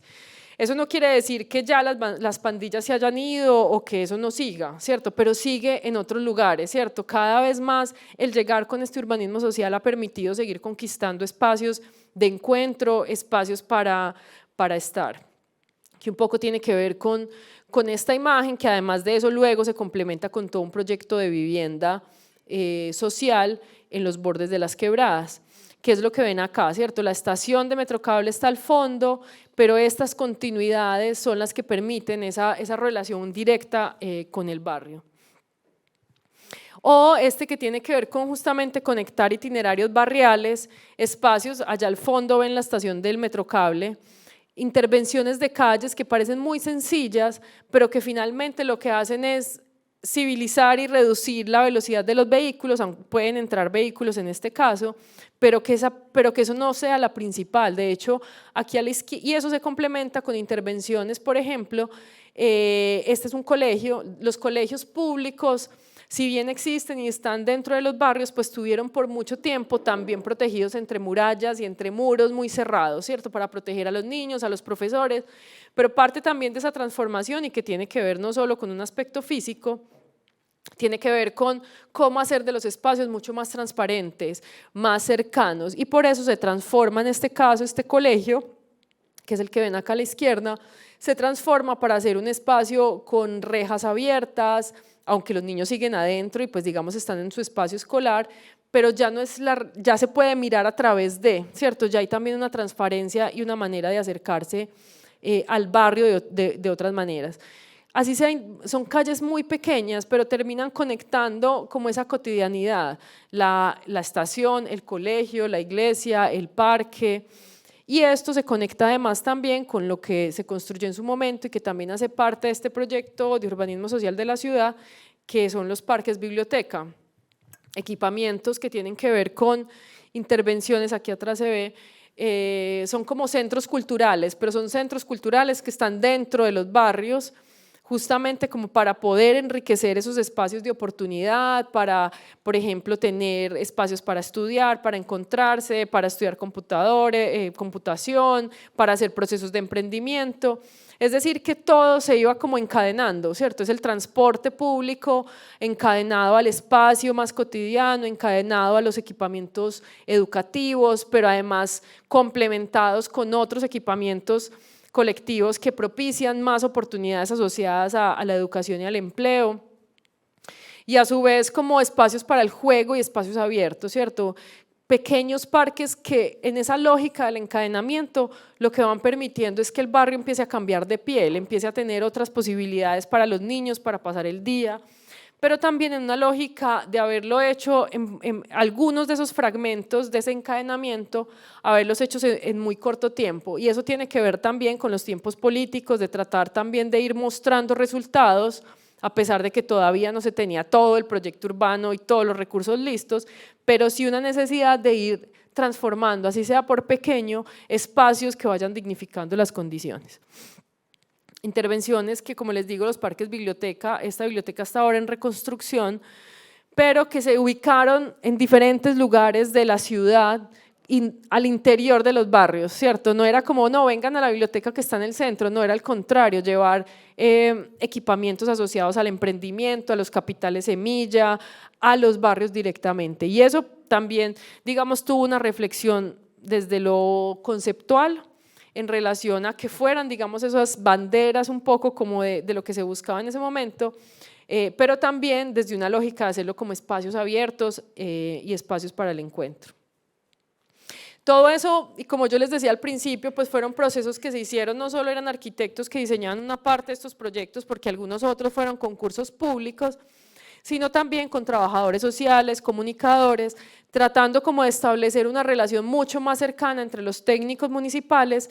Eso no quiere decir que ya las pandillas se hayan ido o que eso no siga, ¿cierto? Pero sigue en otros lugares, ¿cierto? Cada vez más el llegar con este urbanismo social ha permitido seguir conquistando espacios de encuentro, espacios para estar, que un poco tiene que ver con esta imagen, que además de eso luego se complementa con todo un proyecto de vivienda social en los bordes de las quebradas, que es lo que ven acá, ¿cierto? La estación de Metrocable está al fondo, pero estas continuidades son las que permiten esa relación directa con el barrio. O este que tiene que ver con justamente conectar itinerarios barriales, espacios, allá al fondo ven la estación del Metrocable, intervenciones de calles que parecen muy sencillas, pero que finalmente lo que hacen es civilizar y reducir la velocidad de los vehículos, pueden entrar vehículos en este caso, pero que eso no sea la principal. De hecho, aquí a la izquierda, y eso se complementa con intervenciones, por ejemplo, este es un colegio, los colegios públicos, si bien existen y están dentro de los barrios, pues estuvieron por mucho tiempo también protegidos entre murallas y entre muros muy cerrados, ¿cierto? Para proteger a los niños, a los profesores, pero parte también de esa transformación y que tiene que ver no solo con un aspecto físico, tiene que ver con cómo hacer de los espacios mucho más transparentes, más cercanos, y por eso se transforma en este caso este colegio, que es el que ven acá a la izquierda, se transforma para hacer un espacio con rejas abiertas, aunque los niños siguen adentro y pues digamos están en su espacio escolar, pero ya no es ya se puede mirar a través de, ¿cierto? Ya hay también una transparencia y una manera de acercarse al barrio de otras maneras. Así son calles muy pequeñas, pero terminan conectando como esa cotidianidad, la estación, el colegio, la iglesia, el parque, y esto se conecta además también con lo que se construyó en su momento y que también hace parte de este proyecto de urbanismo social de la ciudad, que son los parques biblioteca, equipamientos que tienen que ver con intervenciones, aquí atrás se ve, son como centros culturales, pero son centros culturales que están dentro de los barrios, justamente como para poder enriquecer esos espacios de oportunidad, para, por ejemplo, tener espacios para estudiar, para encontrarse, para estudiar computación, para hacer procesos de emprendimiento. Es decir, que todo se iba como encadenando, ¿cierto? Es el transporte público encadenado al espacio más cotidiano, encadenado a los equipamientos educativos, pero además complementados con otros equipamientos colectivos que propician más oportunidades asociadas a la educación y al empleo. Y a su vez como espacios para el juego y espacios abiertos, ¿cierto? Pequeños parques que en esa lógica del encadenamiento lo que van permitiendo es que el barrio empiece a cambiar de piel, empiece a tener otras posibilidades para los niños, para pasar el día, pero también en una lógica de haberlo hecho en algunos de esos fragmentos de ese encadenamiento, haberlos hecho en muy corto tiempo. Y eso tiene que ver también con los tiempos políticos, de tratar también de ir mostrando resultados, a pesar de que todavía no se tenía todo el proyecto urbano y todos los recursos listos, pero sí una necesidad de ir transformando, así sea por pequeño, espacios que vayan dignificando las condiciones. Intervenciones que, como les digo, los parques biblioteca, esta biblioteca está ahora en reconstrucción, pero que se ubicaron en diferentes lugares de la ciudad, al interior de los barrios, ¿cierto? No era como, no, vengan a la biblioteca que está en el centro, no, era al contrario, llevar equipamientos asociados al emprendimiento, a los capitales semilla, a los barrios directamente. Y eso también, digamos, tuvo una reflexión desde lo conceptual en relación a que fueran, digamos, esas banderas un poco como de lo que se buscaba en ese momento, pero también desde una lógica de hacerlo como espacios abiertos y espacios para el encuentro. Todo eso, y como yo les decía al principio, pues fueron procesos que se hicieron, no solo eran arquitectos que diseñaban una parte de estos proyectos, porque algunos otros fueron concursos públicos, sino también con trabajadores sociales, comunicadores, tratando como de establecer una relación mucho más cercana entre los técnicos municipales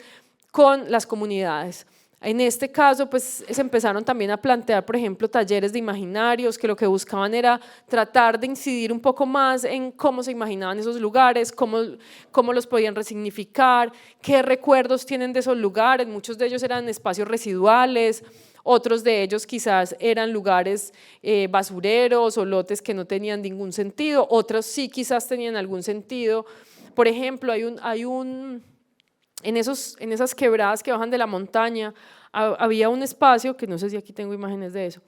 con las comunidades. En este caso, pues se empezaron también a plantear, por ejemplo, talleres de imaginarios, que lo que buscaban era tratar de incidir un poco más en cómo se imaginaban esos lugares, cómo los podían resignificar, qué recuerdos tienen de esos lugares. Muchos de ellos eran espacios residuales, otros de ellos quizás eran lugares basureros o lotes que no tenían ningún sentido, otros sí quizás tenían algún sentido. Por ejemplo, en esas quebradas que bajan de la montaña, había un espacio, que no sé si aquí tengo imágenes de eso,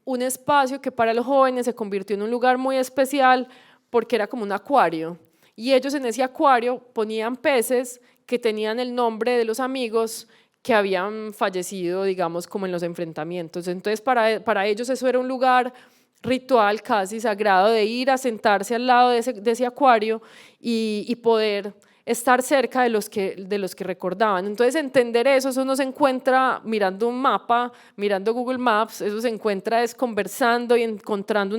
un espacio que para los jóvenes se convirtió en un lugar muy especial porque era como un acuario. Y ellos en ese acuario ponían peces que tenían el nombre de los amigos que habían fallecido, digamos, como en los enfrentamientos. Entonces, para ellos eso era un lugar ritual casi sagrado de ir a sentarse al lado de ese acuario y poder estar cerca de los que recordaban. Entonces entender eso no se encuentra mirando un mapa, mirando Google Maps, eso se encuentra es conversando y encontrando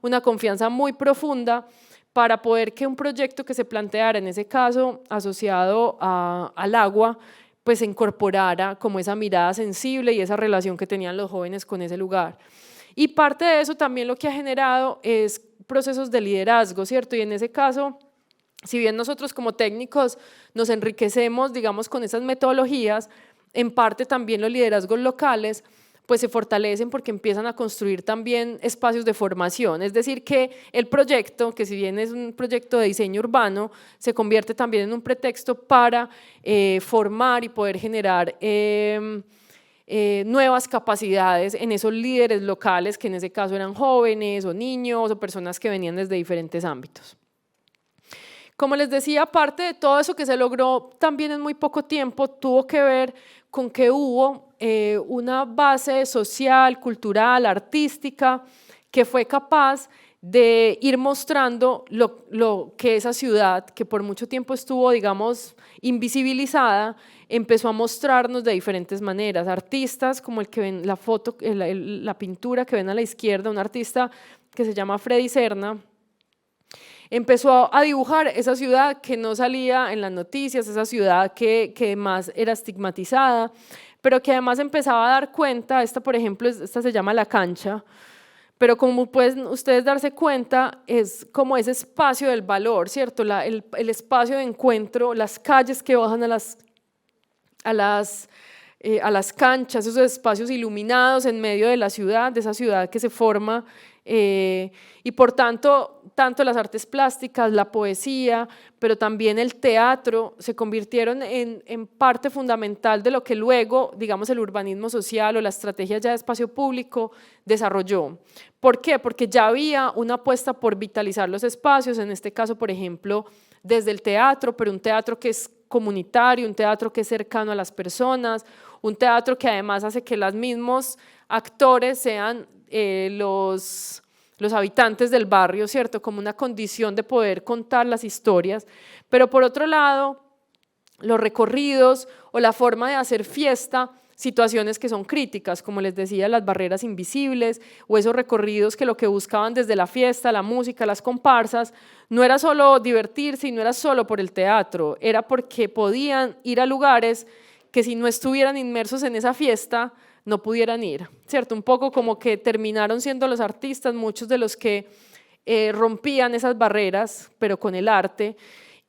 una confianza muy profunda para poder que un proyecto que se planteara, en ese caso asociado al agua, pues incorporara como esa mirada sensible y esa relación que tenían los jóvenes con ese lugar. Y parte de eso también lo que ha generado es procesos de liderazgo, ¿cierto? Y en ese caso, si bien nosotros como técnicos nos enriquecemos, digamos, con esas metodologías, en parte también los liderazgos locales pues se fortalecen porque empiezan a construir también espacios de formación, es decir que el proyecto, que si bien es un proyecto de diseño urbano, se convierte también en un pretexto para formar y poder generar nuevas capacidades en esos líderes locales que en ese caso eran jóvenes o niños o personas que venían desde diferentes ámbitos. Como les decía, parte de todo eso que se logró también en muy poco tiempo tuvo que ver con que hubo una base social, cultural, artística, que fue capaz de ir mostrando lo que esa ciudad, que por mucho tiempo estuvo, digamos, invisibilizada, empezó a mostrarnos de diferentes maneras. Artistas como el que ven la foto, la pintura que ven a la izquierda, un artista que se llama Freddy Serna, empezó a dibujar esa ciudad que no salía en las noticias, esa ciudad que más era estigmatizada, pero que además empezaba a dar cuenta, por ejemplo, esta se llama La Cancha, pero como pueden ustedes darse cuenta, es como ese espacio del valor, ¿cierto? El espacio de encuentro, las calles que bajan a las canchas, esos espacios iluminados en medio de la ciudad, de esa ciudad que se forma, y por tanto las artes plásticas, la poesía, pero también el teatro se convirtieron en parte fundamental de lo que luego, digamos, el urbanismo social o la estrategia ya de espacio público desarrolló. ¿Por qué? Porque ya había una apuesta por vitalizar los espacios, en este caso, por ejemplo, desde el teatro, pero un teatro que es comunitario, un teatro que es cercano a las personas, un teatro que además hace que los mismos actores sean los habitantes del barrio, ¿cierto? Como una condición de poder contar las historias, pero por otro lado, los recorridos o la forma de hacer fiesta, situaciones que son críticas, como les decía, las barreras invisibles o esos recorridos que lo que buscaban desde la fiesta, la música, las comparsas, no era solo divertirse y no era solo por el teatro, era porque podían ir a lugares que si no estuvieran inmersos en esa fiesta, no pudieran ir, ¿cierto? Un poco como que terminaron siendo los artistas, muchos de los que rompían esas barreras, pero con el arte.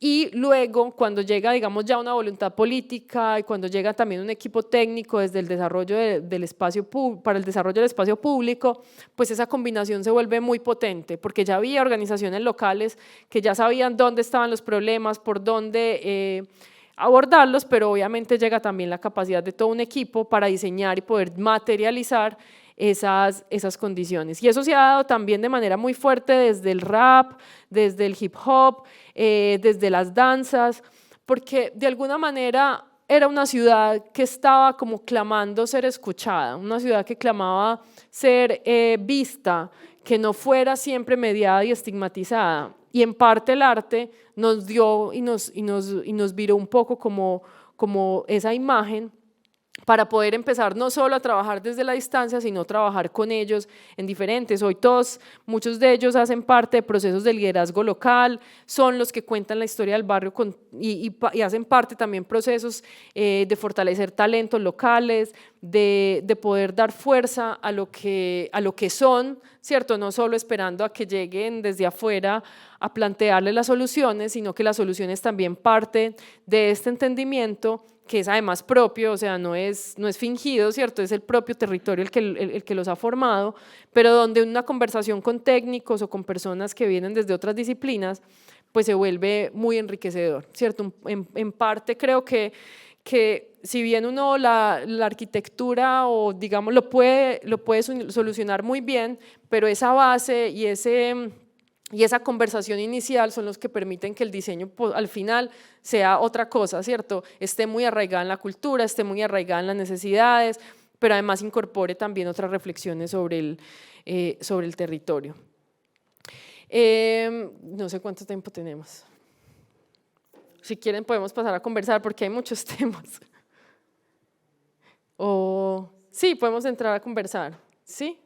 Y luego, cuando llega, digamos, ya una voluntad política y cuando llega también un equipo técnico desde el desarrollo del espacio para el desarrollo del espacio público, pues esa combinación se vuelve muy potente, porque ya había organizaciones locales que ya sabían dónde estaban los problemas, por dónde abordarlos, pero obviamente llega también la capacidad de todo un equipo para diseñar y poder materializar esas condiciones. Y eso se ha dado también de manera muy fuerte desde el rap, desde el hip hop, desde las danzas, porque de alguna manera era una ciudad que estaba como clamando ser escuchada, una ciudad que clamaba ser vista, que no fuera siempre mediada y estigmatizada. Y en parte el arte nos dio y nos viró un poco como esa imagen, para poder empezar no solo a trabajar desde la distancia, sino trabajar con ellos en diferentes. Hoy muchos de ellos hacen parte de procesos de liderazgo local, son los que cuentan la historia del barrio y hacen parte también procesos de fortalecer talentos locales, de poder dar fuerza a lo que son, ¿cierto? No solo esperando a que lleguen desde afuera a plantearles las soluciones, sino que las soluciones también parten de este entendimiento que es además propio, o sea, no es fingido, ¿cierto? Es el propio territorio el que los ha formado, pero donde una conversación con técnicos o con personas que vienen desde otras disciplinas, pues se vuelve muy enriquecedor, ¿cierto? En parte creo que si bien uno la arquitectura o digamos lo puede solucionar muy bien, pero esa base y esa conversación inicial son los que permiten que el diseño al final sea otra cosa, ¿cierto? Esté muy arraigada en la cultura, esté muy arraigada en las necesidades, pero además incorpore también otras reflexiones sobre el territorio. No sé cuánto tiempo tenemos. Si quieren podemos pasar a conversar porque hay muchos temas. Sí, podemos entrar a conversar, ¿sí?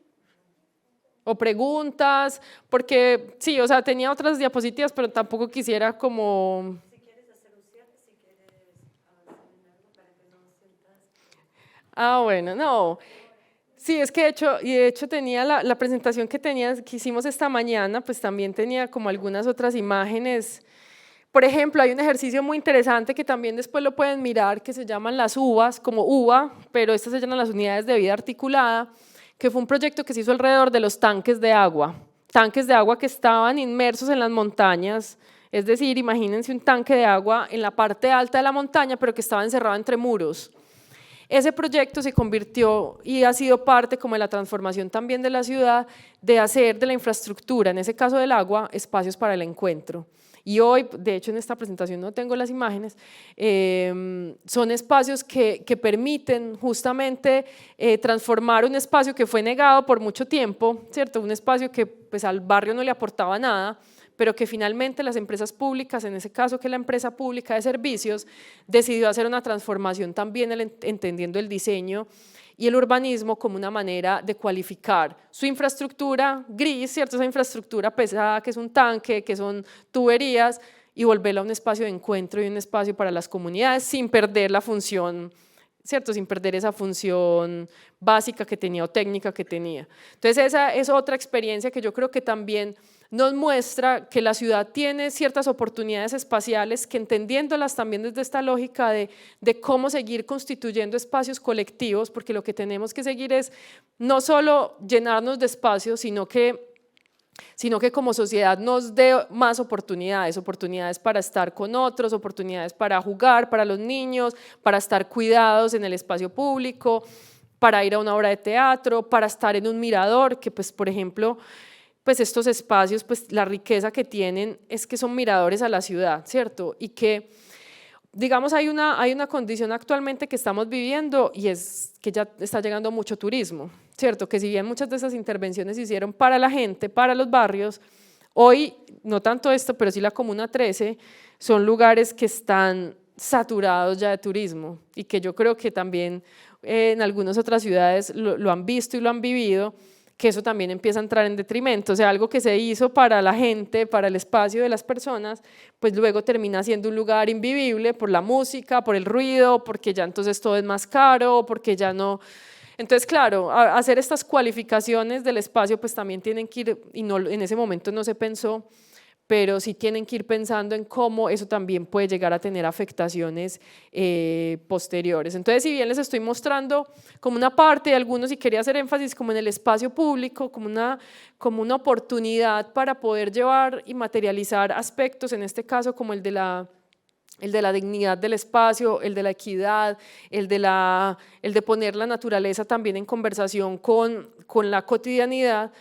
O preguntas, porque sí, o sea, tenía otras diapositivas, pero tampoco quisiera como… Si quieres hacer un cierre, si quieres avanzar en algo para que no sientas… Bueno, no. Sí, es que de hecho tenía la presentación que hicimos esta mañana, pues también tenía como algunas otras imágenes. Por ejemplo, hay un ejercicio muy interesante que también después lo pueden mirar, que se llaman las UVAs, como UVA, pero estas se llaman las unidades de vida articulada, que fue un proyecto que se hizo alrededor de los tanques de agua que estaban inmersos en las montañas, es decir, imagínense un tanque de agua en la parte alta de la montaña, pero que estaba encerrado entre muros. Ese proyecto se convirtió y ha sido parte como de la transformación también de la ciudad, de hacer de la infraestructura, en ese caso del agua, espacios para el encuentro. Y hoy, de hecho en esta presentación no tengo las imágenes, son espacios que permiten justamente transformar un espacio que fue negado por mucho tiempo, ¿cierto? Un espacio que pues, al barrio no le aportaba nada, pero que finalmente las empresas públicas, en ese caso que la empresa pública de servicios, decidió hacer una transformación también entendiendo el diseño y el urbanismo como una manera de cualificar su infraestructura gris, ¿cierto? Esa infraestructura pesada que es un tanque, que son tuberías, y volverla a un espacio de encuentro y un espacio para las comunidades sin perder la función, ¿cierto? Sin perder esa función básica que tenía o técnica que tenía. Entonces esa es otra experiencia que yo creo que también nos muestra que la ciudad tiene ciertas oportunidades espaciales que entendiéndolas también desde esta lógica de cómo seguir constituyendo espacios colectivos, porque lo que tenemos que seguir es no solo llenarnos de espacios, sino que como sociedad nos dé más oportunidades para estar con otros, oportunidades para jugar para los niños, para estar cuidados en el espacio público, para ir a una obra de teatro, para estar en un mirador, que pues por ejemplo, pues estos espacios, pues la riqueza que tienen es que son miradores a la ciudad, ¿cierto? Y que digamos, hay una condición actualmente que estamos viviendo y es que ya está llegando mucho turismo, ¿cierto? Que si bien muchas de esas intervenciones se hicieron para la gente, para los barrios, hoy, no tanto esto, pero sí la Comuna 13, son lugares que están saturados ya de turismo y que yo creo que también en algunas otras ciudades lo han visto y lo han vivido, que eso también empieza a entrar en detrimento, o sea, algo que se hizo para la gente, para el espacio de las personas, pues luego termina siendo un lugar invivible por la música, por el ruido, porque ya entonces todo es más caro, porque ya no… Entonces, claro, hacer estas cualificaciones del espacio pues también tienen que ir, y no, en ese momento no se pensó, pero sí tienen que ir pensando en cómo eso también puede llegar a tener afectaciones posteriores. Entonces, si bien les estoy mostrando como una parte de algunos, y quería hacer énfasis como en el espacio público, como una oportunidad para poder llevar y materializar aspectos, en este caso como el de la dignidad del espacio, el de la equidad, el de poner la naturaleza también en conversación con la cotidianidad,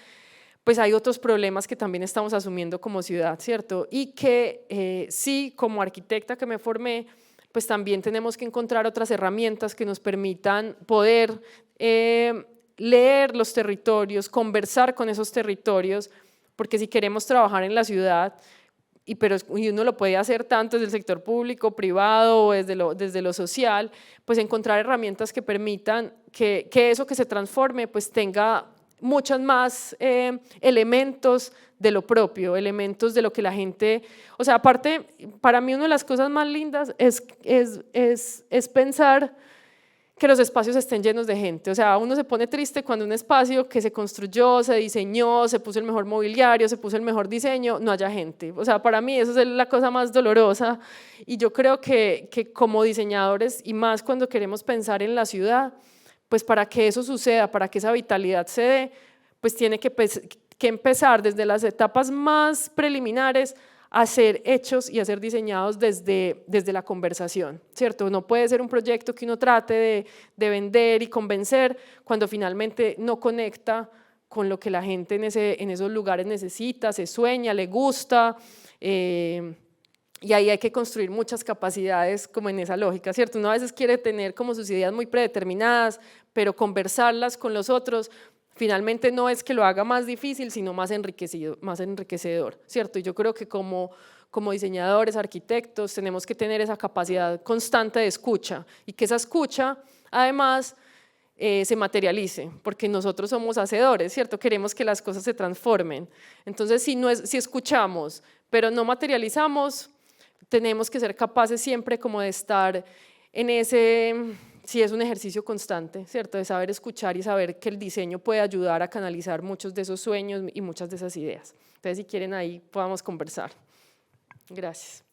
pues hay otros problemas que también estamos asumiendo como ciudad, ¿cierto? Y que sí, como arquitecta que me formé, pues también tenemos que encontrar otras herramientas que nos permitan poder leer los territorios, conversar con esos territorios, porque si queremos trabajar en la ciudad, y uno lo puede hacer tanto desde el sector público, privado o desde lo social, pues encontrar herramientas que permitan que eso que se transforme pues tenga muchos más elementos de lo propio, elementos de lo que la gente, o sea, aparte, para mí una de las cosas más lindas es pensar que los espacios estén llenos de gente, o sea, uno se pone triste cuando un espacio que se construyó, se diseñó, se puso el mejor mobiliario, se puso el mejor diseño, no haya gente, o sea, para mí eso es la cosa más dolorosa y yo creo que como diseñadores y más cuando queremos pensar en la ciudad, pues para que eso suceda, para que esa vitalidad se dé, pues tiene que empezar desde las etapas más preliminares a ser hechos y a ser diseñados desde la conversación, ¿cierto? No puede ser un proyecto que uno trate de vender y convencer cuando finalmente no conecta con lo que la gente en esos lugares necesita, se sueña, le gusta, y ahí hay que construir muchas capacidades como en esa lógica, ¿cierto? Uno a veces quiere tener como sus ideas muy predeterminadas, pero conversarlas con los otros finalmente no es que lo haga más difícil, sino más enriquecedor, ¿cierto? Y yo creo que como diseñadores, arquitectos, tenemos que tener esa capacidad constante de escucha y que esa escucha, además, se materialice, porque nosotros somos hacedores, ¿cierto? Queremos que las cosas se transformen. Entonces, si escuchamos, pero no materializamos, tenemos que ser capaces siempre como de estar en ese… Sí, es un ejercicio constante, ¿cierto? De saber escuchar y saber que el diseño puede ayudar a canalizar muchos de esos sueños y muchas de esas ideas. Entonces, si quieren, ahí podamos conversar. Gracias.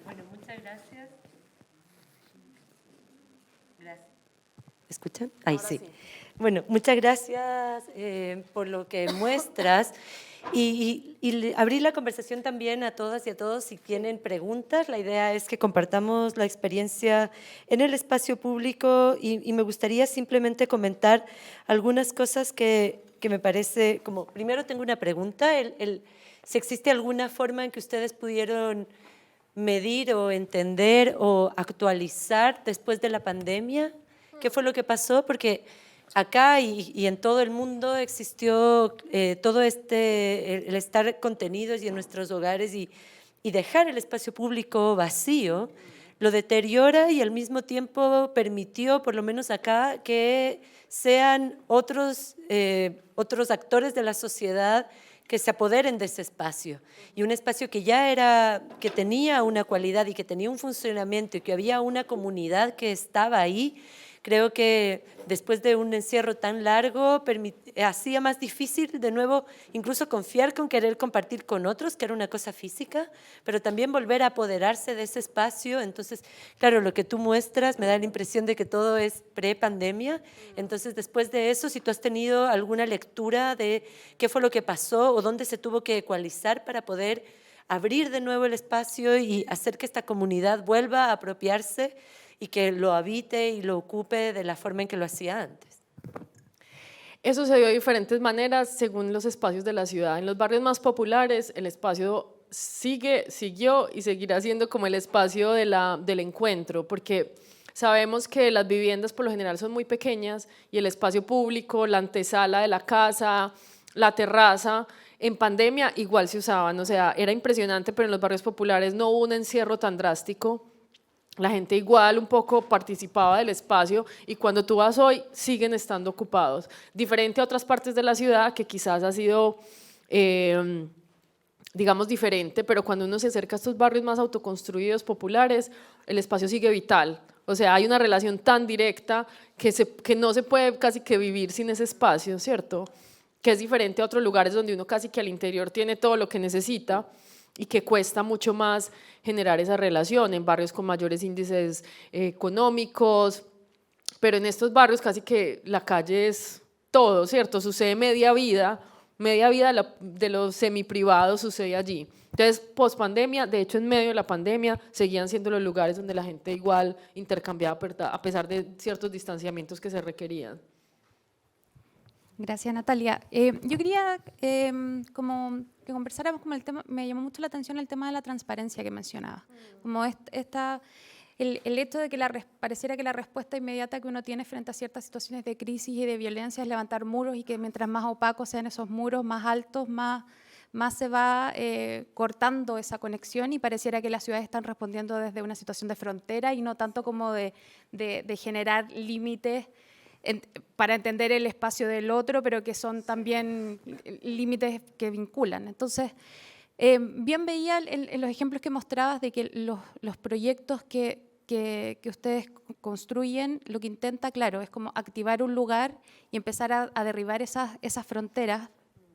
Bueno, muchas gracias. Gracias. ¿Escuchan? Ahí sí. Bueno, muchas gracias por lo que muestras y abrir la conversación también a todas y a todos si tienen preguntas. La idea es que compartamos la experiencia en el espacio público y me gustaría simplemente comentar algunas cosas que me parece, como primero tengo una pregunta, si existe alguna forma en que ustedes pudieron medir o entender o actualizar después de la pandemia. ¿Qué fue lo que pasó? Porque acá y en todo el mundo existió todo el estar contenidos y en nuestros hogares y dejar el espacio público vacío, lo deteriora y al mismo tiempo permitió, por lo menos acá, que sean otros actores de la sociedad que se apoderen de ese espacio, y un espacio que que tenía una cualidad y que tenía un funcionamiento y que había una comunidad que estaba ahí, Creo que después de un encierro tan largo hacía más difícil de nuevo incluso confiar con querer compartir con otros, que era una cosa física, pero también volver a apoderarse de ese espacio. Entonces, claro, lo que tú muestras me da la impresión de que todo es pre-pandemia. Entonces, después de eso, si tú has tenido alguna lectura de qué fue lo que pasó o dónde se tuvo que ecualizar para poder abrir de nuevo el espacio y hacer que esta comunidad vuelva a apropiarse y que lo habite y lo ocupe de la forma en que lo hacía antes. Eso se dio de diferentes maneras según los espacios de la ciudad. En los barrios más populares el espacio siguió y seguirá siendo como el espacio del encuentro, porque sabemos que las viviendas por lo general son muy pequeñas y el espacio público, la antesala de la casa, la terraza, en pandemia igual se usaban, o sea, era impresionante, pero en los barrios populares no hubo un encierro tan drástico. La gente igual un poco participaba del espacio y cuando tú vas hoy siguen estando ocupados. Diferente a otras partes de la ciudad que quizás ha sido, digamos, diferente, pero cuando uno se acerca a estos barrios más autoconstruidos, populares, el espacio sigue vital. O sea, hay una relación tan directa que no se puede casi que vivir sin ese espacio, ¿cierto? Que es diferente a otros lugares donde uno casi que al interior tiene todo lo que necesita y que cuesta mucho más generar esa relación en barrios con mayores índices económicos, pero en estos barrios casi que la calle es todo, ¿cierto? Sucede media vida de los semiprivados sucede allí. Entonces, post pandemia, de hecho en medio de la pandemia, seguían siendo los lugares donde la gente igual intercambiaba a pesar de ciertos distanciamientos que se requerían. Gracias, Natalia. Yo quería como que conversáramos como el tema, me llamó mucho la atención el tema de la transparencia que mencionaba. Como el hecho de que pareciera que la respuesta inmediata que uno tiene frente a ciertas situaciones de crisis y de violencia es levantar muros y que mientras más opacos sean esos muros, más altos, más se va cortando esa conexión y pareciera que las ciudades están respondiendo desde una situación de frontera y no tanto como de generar límites para entender el espacio del otro, pero que son también límites que vinculan. Entonces, bien veía en los ejemplos que mostrabas de que los proyectos que ustedes construyen, lo que intenta, claro, es como activar un lugar y empezar a derribar esas fronteras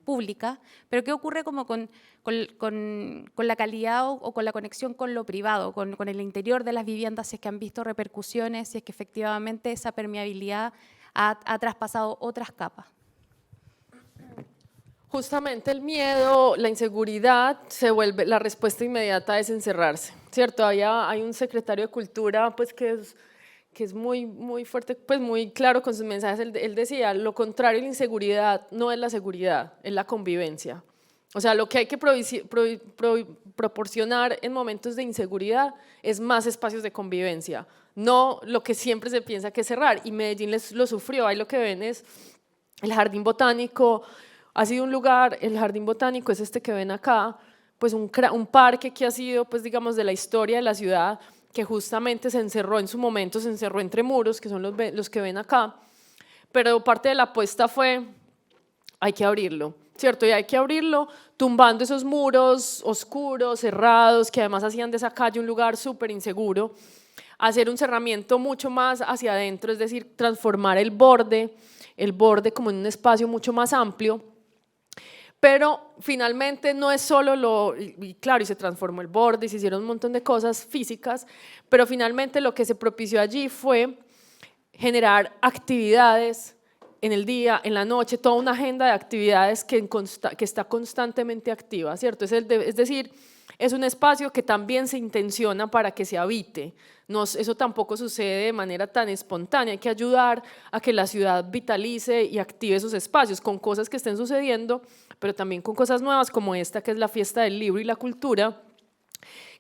públicas, pero ¿qué ocurre como con la calidad o con la conexión con lo privado, con el interior de las viviendas, si es que han visto repercusiones, si es que efectivamente esa permeabilidad ha traspasado otras capas? Justamente el miedo, la inseguridad, la respuesta inmediata es encerrarse, ¿cierto? Hay un secretario de Cultura pues, que es muy, muy fuerte, pues muy claro con sus mensajes. Él decía, lo contrario de la inseguridad no es la seguridad, es la convivencia. O sea, lo que hay que proporcionar en momentos de inseguridad es más espacios de convivencia, no lo que siempre se piensa que es cerrar. Y Medellín lo sufrió. Ahí lo que ven es el Jardín Botánico. Ha sido un lugar, el Jardín Botánico es este que ven acá, pues un parque que ha sido, pues digamos, de la historia de la ciudad, que justamente se encerró en su momento, se encerró entre muros, que son los que ven acá, pero parte de la apuesta fue, hay que abrirlo, ¿cierto? Y hay que abrirlo tumbando esos muros oscuros, cerrados, que además hacían de esa calle un lugar súper inseguro, hacer un cerramiento mucho más hacia adentro, es decir, transformar el borde como en un espacio mucho más amplio. Pero finalmente no es solo y claro, y se transformó el borde y se hicieron un montón de cosas físicas, pero finalmente lo que se propició allí fue generar actividades en el día, en la noche, toda una agenda de actividades que está constantemente activa, ¿cierto? Es decir, es un espacio que también se intenciona para que se habite. Eso tampoco sucede de manera tan espontánea, hay que ayudar a que la ciudad vitalice y active esos espacios con cosas que estén sucediendo, pero también con cosas nuevas como esta que es la Fiesta del Libro y la Cultura,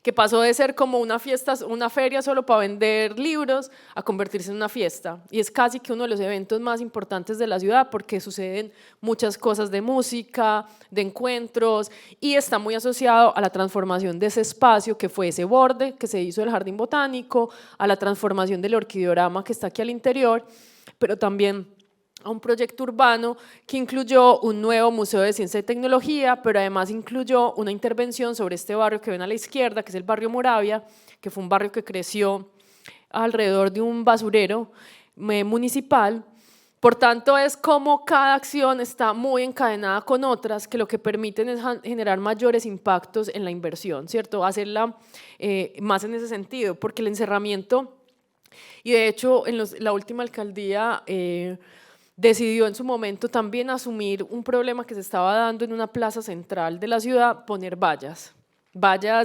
que pasó de ser como una feria solo para vender libros a convertirse en una fiesta, y es casi que uno de los eventos más importantes de la ciudad porque suceden muchas cosas de música, de encuentros, y está muy asociado a la transformación de ese espacio que fue ese borde que se hizo del Jardín Botánico, a la transformación del orquideorama que está aquí al interior, pero también a un proyecto urbano que incluyó un nuevo museo de ciencia y tecnología, pero además incluyó una intervención sobre este barrio que ven a la izquierda, que es el barrio Moravia, que fue un barrio que creció alrededor de un basurero municipal. Por tanto, es como cada acción está muy encadenada con otras que lo que permiten es generar mayores impactos en la inversión, ¿cierto? Hacerla más en ese sentido, porque el encerramiento, y de hecho en la última alcaldía decidió en su momento también asumir un problema que se estaba dando en una plaza central de la ciudad, poner vallas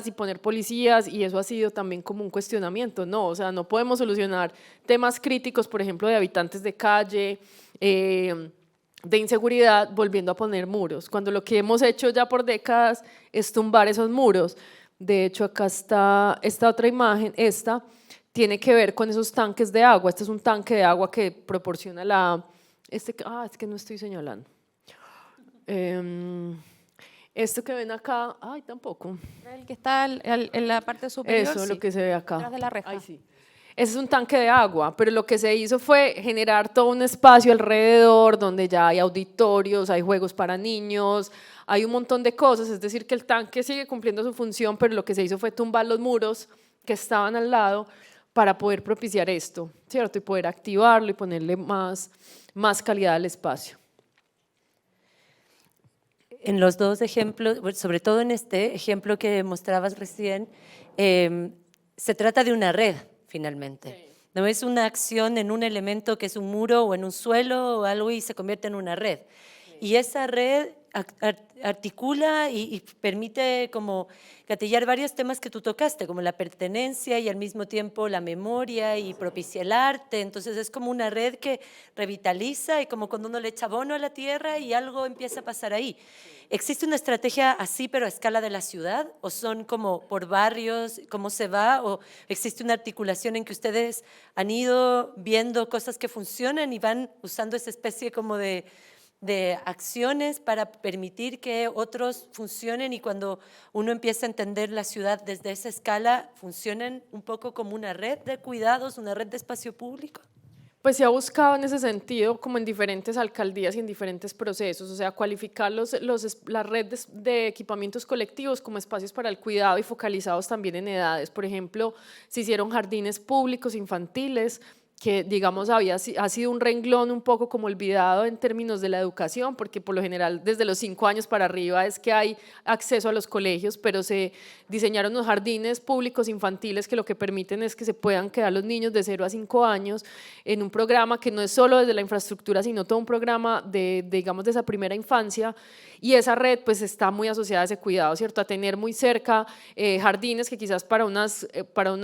y poner policías, y eso ha sido también como un cuestionamiento, ¿no? O sea, no podemos solucionar temas críticos, por ejemplo, de habitantes de calle, de inseguridad, volviendo a poner muros, cuando lo que hemos hecho ya por décadas es tumbar esos muros. De hecho, acá está esta otra imagen, esta tiene que ver con esos tanques de agua. Este es un tanque de agua que proporciona es que no estoy señalando. Esto que ven acá, tampoco. El que está en la parte superior. Eso, lo que se ve acá. Detrás de la reja. Ay, sí. Ese es un tanque de agua, pero lo que se hizo fue generar todo un espacio alrededor donde ya hay auditorios, hay juegos para niños, hay un montón de cosas, es decir, que el tanque sigue cumpliendo su función, pero lo que se hizo fue tumbar los muros que estaban al lado para poder propiciar esto, ¿cierto? Y poder activarlo y ponerle más calidad al espacio. En los dos ejemplos, sobre todo en este ejemplo que mostrabas recién, se trata de una red, finalmente. No es una acción en un elemento que es un muro o en un suelo o algo y se convierte en una red. Y esa red articula y permite como gatillar varios temas que tú tocaste, como la pertenencia y al mismo tiempo la memoria y propicia el arte. Entonces es como una red que revitaliza y como cuando uno le echa abono a la tierra y algo empieza a pasar ahí. ¿Existe una estrategia así pero a escala de la ciudad? ¿O son como por barrios, cómo se va? ¿O existe una articulación en que ustedes han ido viendo cosas que funcionan y van usando esa especie como de acciones para permitir que otros funcionen y cuando uno empieza a entender la ciudad desde esa escala, funcionen un poco como una red de cuidados, una red de espacio público? Pues se ha buscado en ese sentido, como en diferentes alcaldías y en diferentes procesos, o sea, cualificar las redes de equipamientos colectivos como espacios para el cuidado y focalizados también en edades. Por ejemplo, se hicieron jardines públicos infantiles, que digamos ha sido un renglón un poco como olvidado en términos de la educación, porque por lo general desde los 5 años para arriba es que hay acceso a los colegios, pero se diseñaron los jardines públicos infantiles que lo que permiten es que se puedan quedar los niños de 0 a 5 años en un programa que no es solo desde la infraestructura, sino todo un programa digamos, de esa primera infancia, y esa red pues está muy asociada a ese cuidado, ¿cierto? A tener muy cerca jardines que quizás para unos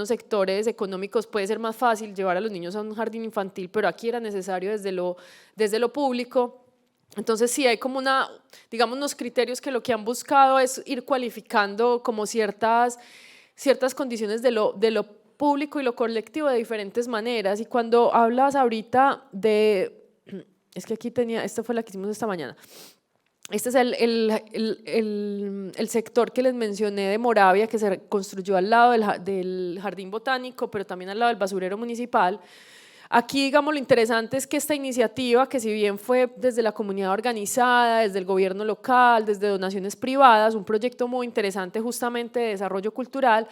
sectores económicos puede ser más fácil llevar a los niños a un jardín infantil, pero aquí era necesario desde lo público. Entonces sí hay como digamos, unos criterios que lo que han buscado es ir cualificando como ciertas condiciones de lo público y lo colectivo de diferentes maneras. Y cuando hablas ahorita es que aquí esta fue la que hicimos esta mañana. Este es el sector que les mencioné de Moravia, que se construyó al lado del Jardín Botánico, pero también al lado del basurero municipal. Aquí, digamos, lo interesante es que esta iniciativa, que si bien fue desde la comunidad organizada, desde el gobierno local, desde donaciones privadas, un proyecto muy interesante justamente de desarrollo cultural,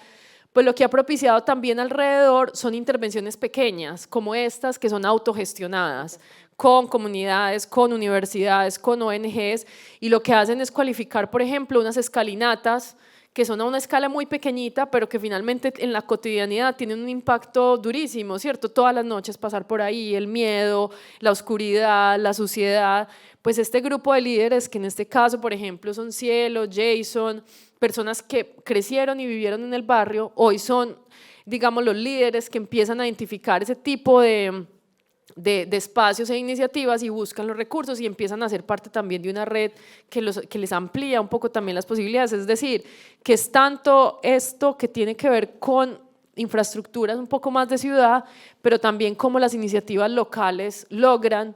pues lo que ha propiciado también alrededor son intervenciones pequeñas, como estas, que son autogestionadas, con comunidades, con universidades, con ONGs, y lo que hacen es cualificar, por ejemplo, unas escalinatas que son a una escala muy pequeñita, pero que finalmente en la cotidianidad tienen un impacto durísimo, ¿cierto? Todas las noches pasar por ahí, el miedo, la oscuridad, la suciedad. Pues este grupo de líderes, que en este caso, por ejemplo, son Cielo, Jason, personas que crecieron y vivieron en el barrio, hoy son, digamos, los líderes que empiezan a identificar ese tipo de espacios e iniciativas y buscan los recursos y empiezan a ser parte también de una red que les amplía un poco también las posibilidades. Es decir, que es tanto esto que tiene que ver con infraestructuras un poco más de ciudad, pero también cómo las iniciativas locales logran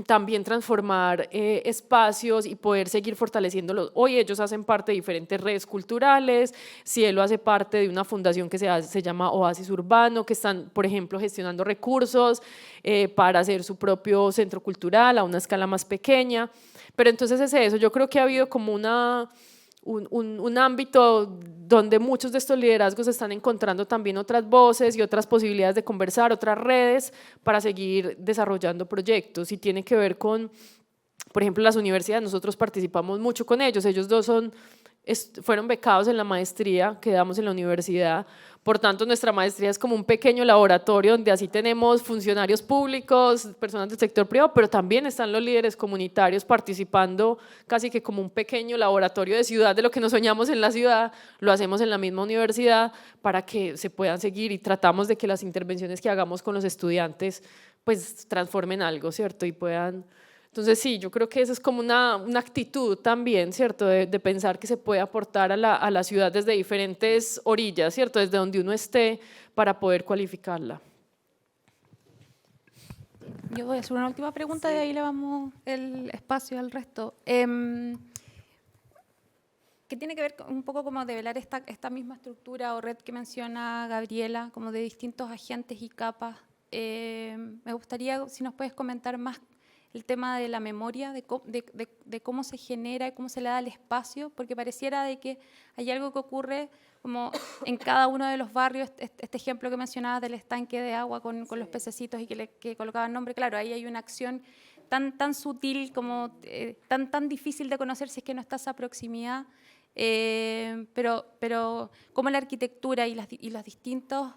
también transformar espacios y poder seguir fortaleciéndolos. Hoy ellos hacen parte de diferentes redes culturales, Cielo hace parte de una fundación que se llama Oasis Urbano, que están, por ejemplo, gestionando recursos para hacer su propio centro cultural a una escala más pequeña. Pero entonces es eso, yo creo que ha habido como un ámbito donde muchos de estos liderazgos están encontrando también otras voces y otras posibilidades de conversar, otras redes para seguir desarrollando proyectos, y tiene que ver con, por ejemplo, las universidades. Nosotros participamos mucho con ellos. Ellos dos fueron becados en la maestría que damos en la universidad. Por tanto, nuestra maestría es como un pequeño laboratorio donde así tenemos funcionarios públicos, personas del sector privado, pero también están los líderes comunitarios participando casi que como un pequeño laboratorio de ciudad, de lo que nos soñamos en la ciudad, lo hacemos en la misma universidad para que se puedan seguir, y tratamos de que las intervenciones que hagamos con los estudiantes pues transformen algo, ¿cierto? Y puedan… Entonces sí, yo creo que eso es como una actitud también, ¿cierto? De pensar que se puede aportar a la ciudad desde diferentes orillas, ¿cierto? Desde donde uno esté, para poder cualificarla. Yo voy a hacer una última pregunta, y ahí le vamos el espacio al resto. Que tiene que ver un poco como develar esta misma estructura o red que menciona Gabriela, como de distintos agentes y capas. Me gustaría si nos puedes comentar más el tema de la memoria, de cómo se genera y cómo se le da el espacio, porque pareciera de que hay algo que ocurre como en cada uno de los barrios, este ejemplo que mencionabas del estanque de agua con los pececitos y que colocaban nombre, claro, ahí hay una acción tan sutil, como tan difícil de conocer si es que no está esa proximidad, pero cómo la arquitectura y los distintos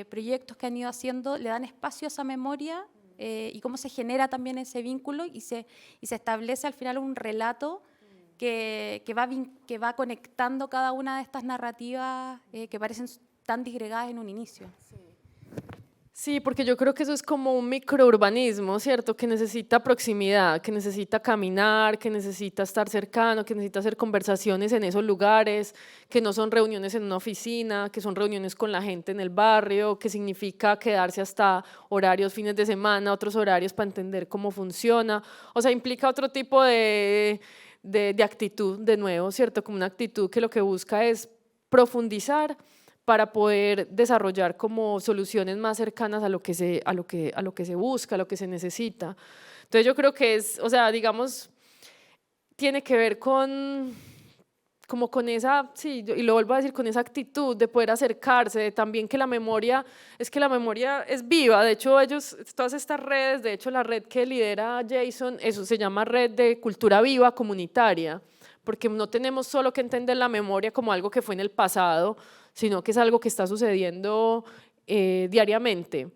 proyectos que han ido haciendo le dan espacio a esa memoria, y cómo se genera también ese vínculo y se establece al final un relato que va conectando cada una de estas narrativas que parecen tan disgregadas en un inicio. Sí, porque yo creo que eso es como un microurbanismo, ¿cierto? Que necesita proximidad, que necesita caminar, que necesita estar cercano, que necesita hacer conversaciones en esos lugares, que no son reuniones en una oficina, que son reuniones con la gente en el barrio, que significa quedarse hasta horarios fines de semana, otros horarios para entender cómo funciona. O sea, implica otro tipo de actitud, de nuevo, ¿cierto? Como una actitud que lo que busca es profundizar para poder desarrollar como soluciones más cercanas a lo que se busca, a lo que se necesita. Entonces yo creo que es, o sea, digamos, tiene que ver con esa, sí, y lo vuelvo a decir, con esa actitud de poder acercarse, de también que la memoria es viva. De hecho, todas estas redes, de hecho la red que lidera Jason, eso se llama Red de Cultura Viva Comunitaria, porque no tenemos solo que entender la memoria como algo que fue en el pasado, sino que es algo que está sucediendo diariamente,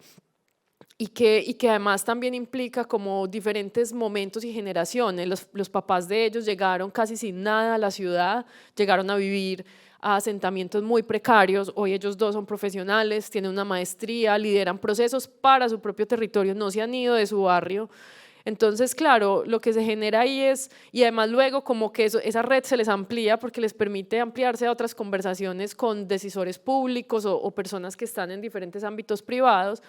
y que además también implica como diferentes momentos y generaciones. Los papás de ellos llegaron casi sin nada a la ciudad, llegaron a vivir a asentamientos muy precarios. Hoy ellos dos son profesionales, tienen una maestría, lideran procesos para su propio territorio, no se han ido de su barrio. Entonces, claro, lo que se genera ahí es, y además luego como que esa red se les amplía porque les permite ampliarse a otras conversaciones con decisores públicos o personas que están en diferentes ámbitos privados,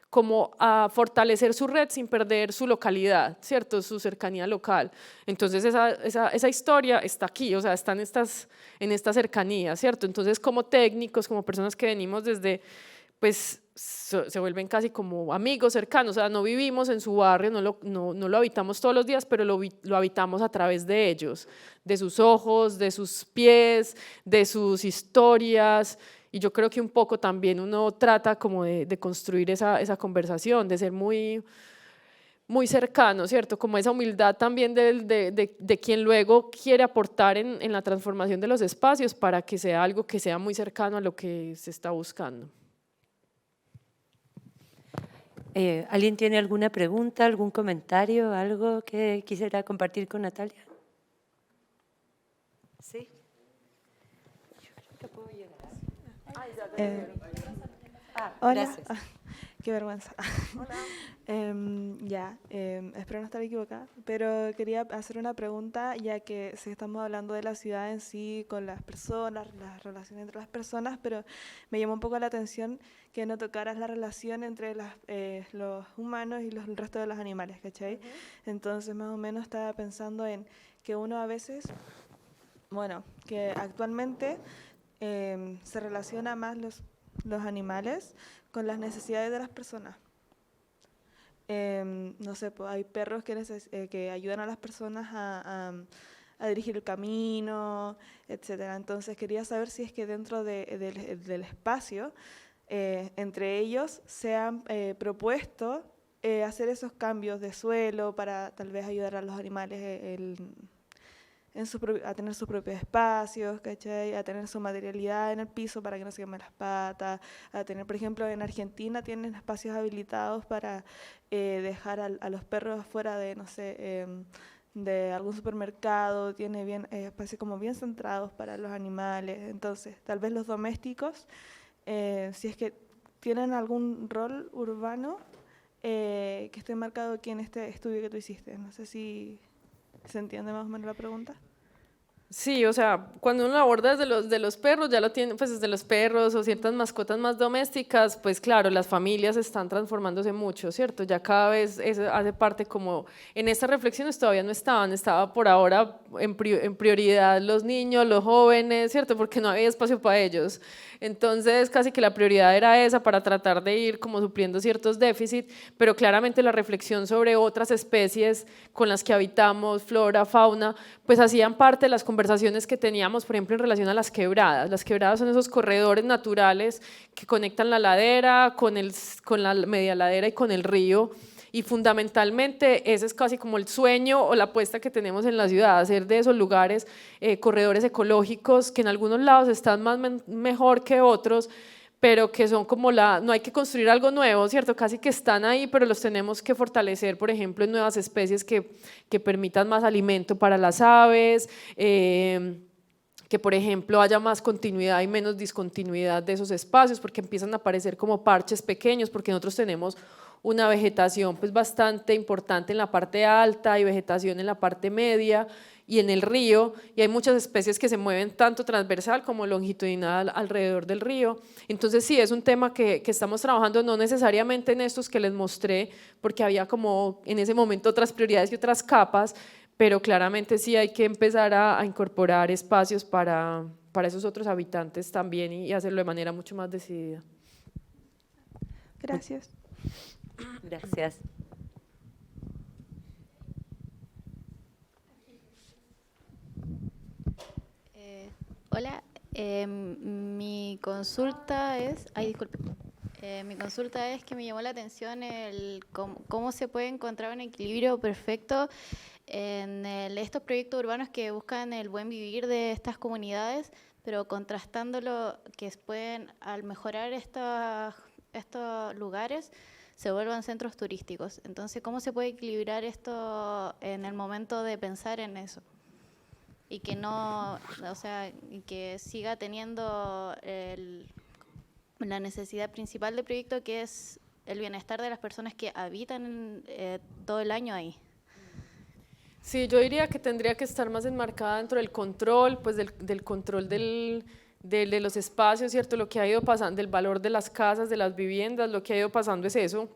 como a fortalecer su red sin perder su localidad, ¿cierto? Su cercanía local. Entonces esa historia está aquí, o sea, está en esta cercanía, ¿cierto? Entonces como técnicos, como personas que venimos desde, pues se vuelven casi como amigos cercanos, o sea, no vivimos en su barrio, no lo habitamos todos los días, pero lo habitamos a través de ellos, de sus ojos, de sus pies, de sus historias. Y yo creo que un poco también uno trata como de construir esa conversación, de ser muy, muy cercano, ¿cierto? Como esa humildad también de quien luego quiere aportar en la transformación de los espacios para que sea algo que sea muy cercano a lo que se está buscando. ¿Alguien tiene alguna pregunta, algún comentario, algo que quisiera compartir con Natalia? Sí. Hola. Gracias. Qué vergüenza. Espero no estar equivocada, pero quería hacer una pregunta, ya que si estamos hablando de la ciudad en sí, con las personas, las relaciones entre las personas, pero me llamó un poco la atención que no tocaras la relación entre los humanos y el resto de los animales, ¿cachai? Entonces, más o menos estaba pensando en que uno a veces, que actualmente se relaciona más los animales con las necesidades de las personas. No sé, pues hay perros que ayudan a las personas a dirigir el camino, etcétera. Entonces quería saber si es que dentro del espacio, entre ellos, se han propuesto hacer esos cambios de suelo para tal vez ayudar a los animales a tener sus propios espacios, ¿cachai? A tener su materialidad en el piso para que no se quemen las patas, a tener, por ejemplo, en Argentina tienen espacios habilitados para dejar a los perros afuera de, no sé, de algún supermercado, tiene bien espacios como bien centrados para los animales. Entonces, tal vez los domésticos, si es que tienen algún rol urbano que esté marcado aquí en este estudio que tú hiciste. No sé si ¿se entiende más o menos la pregunta? Sí, o sea, cuando uno lo aborda desde los perros, ya lo tiene, pues desde los perros o ciertas mascotas más domésticas, pues claro, las familias están transformándose mucho, ¿cierto? Ya cada vez eso hace parte como, en estas reflexiones todavía no estaba por ahora en prioridad los niños, los jóvenes, ¿cierto? Porque no había espacio para ellos. Entonces, casi que la prioridad era esa para tratar de ir como supliendo ciertos déficits, pero claramente la reflexión sobre otras especies con las que habitamos, flora, fauna, pues hacían parte de las conversaciones que teníamos, por ejemplo, en relación a las quebradas. Las quebradas son esos corredores naturales que conectan la ladera con la media ladera y con el río, y fundamentalmente ese es casi como el sueño o la apuesta que tenemos en la ciudad, hacer de esos lugares corredores ecológicos que en algunos lados están mejor que otros, pero que son como no hay que construir algo nuevo, ¿cierto? Casi que están ahí, pero los tenemos que fortalecer, por ejemplo, en nuevas especies que permitan más alimento para las aves, que por ejemplo haya más continuidad y menos discontinuidad de esos espacios, porque empiezan a aparecer como parches pequeños, porque nosotros tenemos una vegetación pues bastante importante en la parte alta y vegetación en la parte media y en el río, y hay muchas especies que se mueven tanto transversal como longitudinal alrededor del río. Entonces sí, es un tema que estamos trabajando, no necesariamente en estos que les mostré, porque había como en ese momento otras prioridades y otras capas, pero claramente sí hay que empezar a incorporar espacios para esos otros habitantes también y hacerlo de manera mucho más decidida. Gracias. Gracias. Hola, mi consulta es, disculpe, mi consulta es que me llamó la atención cómo se puede encontrar un equilibrio perfecto en estos proyectos urbanos que buscan el buen vivir de estas comunidades, pero contrastándolo que pueden, al mejorar estos lugares, se vuelvan centros turísticos. Entonces, ¿cómo se puede equilibrar esto en el momento de pensar en eso? Y que no, o sea, y que siga teniendo la necesidad principal del proyecto, que es el bienestar de las personas que habitan todo el año ahí. Sí, yo diría que tendría que estar más enmarcada dentro del control, pues del control de los espacios, ¿cierto? Lo que ha ido pasando, del valor de las casas, de las viviendas, lo que ha ido pasando es eso.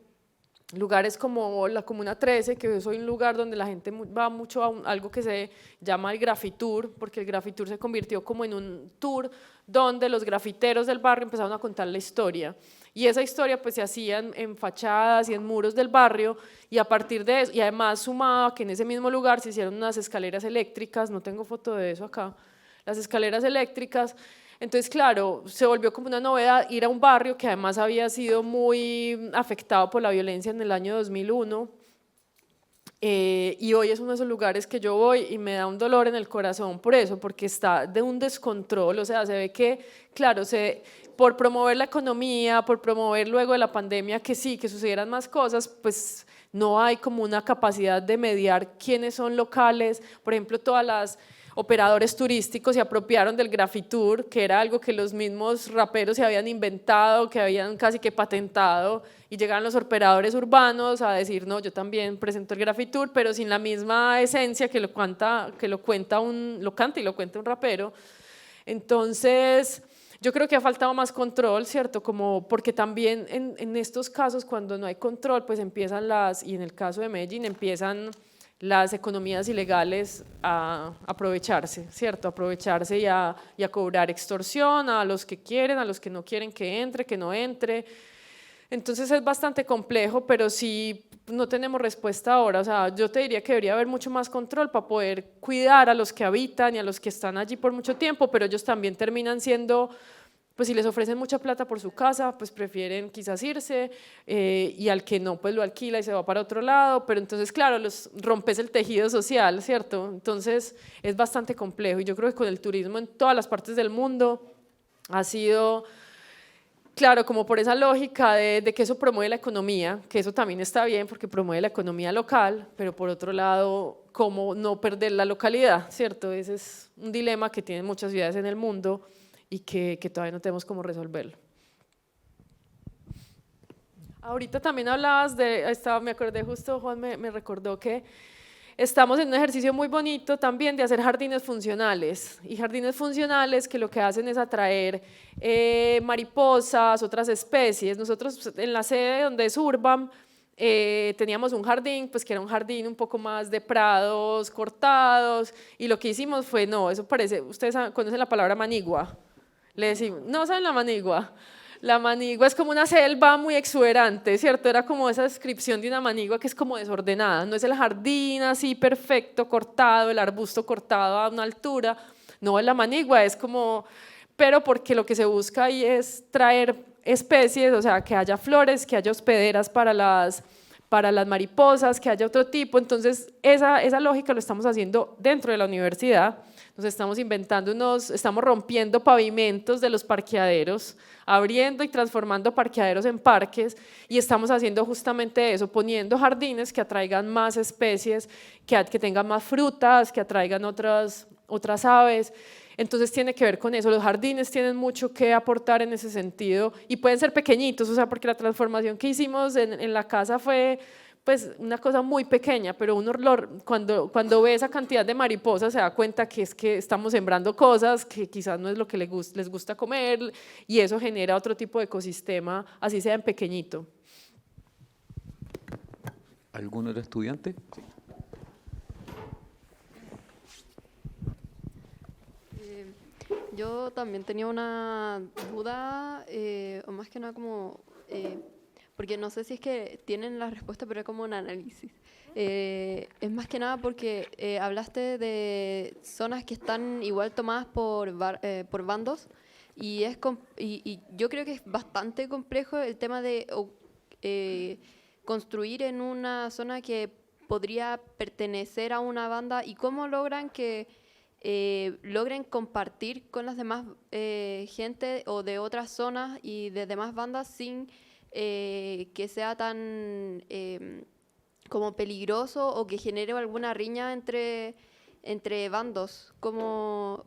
Lugares como la Comuna 13, que soy un lugar donde la gente va mucho a algo que se llama el grafitour, porque el grafitour se convirtió como en un tour donde los grafiteros del barrio empezaron a contar la historia. Y esa historia pues se hacía en fachadas y en muros del barrio, y a partir de eso, y además sumaba que en ese mismo lugar se hicieron unas escaleras eléctricas, no tengo foto de eso acá, las escaleras eléctricas. Entonces, claro, se volvió como una novedad ir a un barrio que además había sido muy afectado por la violencia en el año 2001, y hoy es uno de esos lugares que yo voy y me da un dolor en el corazón por eso, porque está de un descontrol. O sea, se ve que, claro, por promover la economía, por promover luego de la pandemia que sí, que sucedieran más cosas, pues no hay como una capacidad de mediar quiénes son locales. Por ejemplo, todas las operadores turísticos se apropiaron del grafitour, que era algo que los mismos raperos se habían inventado, que habían casi que patentado, y llegaron los operadores urbanos a decir, no, yo también presento el grafitour, pero sin la misma esencia que lo canta un rapero. Entonces, yo creo que ha faltado más control, ¿cierto? Como porque también en estos casos, cuando no hay control, pues empiezan y en el caso de Medellín, empiezan las economías ilegales a aprovecharse, ¿cierto? Aprovecharse y a cobrar extorsión a los que quieren, a los que no quieren que entre, que no entre. Entonces es bastante complejo, pero sí no tenemos respuesta ahora. O sea, yo te diría que debería haber mucho más control para poder cuidar a los que habitan y a los que están allí por mucho tiempo, pero ellos también terminan siendo, pues si les ofrecen mucha plata por su casa, pues prefieren quizás irse, y al que no, pues lo alquila y se va para otro lado, pero entonces claro, rompes el tejido social, ¿cierto? Entonces es bastante complejo, y yo creo que con el turismo en todas las partes del mundo ha sido, claro, como por esa lógica de que eso promueve la economía, que eso también está bien porque promueve la economía local, pero por otro lado, cómo no perder la localidad, ¿cierto? Ese es un dilema que tienen muchas ciudades en el mundo y que todavía no tenemos cómo resolverlo. Ahorita también hablabas me acordé justo, Juan me recordó que estamos en un ejercicio muy bonito también de hacer jardines funcionales, y jardines funcionales que lo que hacen es atraer mariposas, otras especies. Nosotros en la sede donde es Urbam teníamos un jardín, pues que era un jardín un poco más de prados cortados, y lo que hicimos fue, no, eso parece, ustedes conocen la palabra manigua, le decimos, no saben la manigua. La manigua es como una selva muy exuberante, ¿cierto? Era como esa descripción de una manigua que es como desordenada, no es el jardín así perfecto, cortado, el arbusto cortado a una altura, no, la manigua es como, pero porque lo que se busca ahí es traer especies, o sea, que haya flores, que haya hospederas para las mariposas, que haya otro tipo. Entonces esa lógica lo estamos haciendo dentro de la universidad. Nos estamos inventando estamos rompiendo pavimentos de los parqueaderos, abriendo y transformando parqueaderos en parques, y estamos haciendo justamente eso, poniendo jardines que atraigan más especies, que tengan más frutas, que atraigan otras aves. Entonces tiene que ver con eso, los jardines tienen mucho que aportar en ese sentido, y pueden ser pequeñitos, o sea, porque la transformación que hicimos en la casa fue pues una cosa muy pequeña, pero uno cuando ve esa cantidad de mariposas se da cuenta que es que estamos sembrando cosas que quizás no es lo que les gusta comer, y eso genera otro tipo de ecosistema, así sea en pequeñito. ¿Algún otro estudiante? Sí. Yo también tenía una duda, o más que nada como, porque no sé si es que tienen la respuesta, pero es como un análisis. Es más que nada porque hablaste de zonas que están igual tomadas por bandos, y yo creo que es bastante complejo el tema de construir en una zona que podría pertenecer a una banda, y cómo logran que logren compartir con las demás gente o de otras zonas y de demás bandas sin que sea tan como peligroso o que genere alguna riña entre bandos. ¿Cómo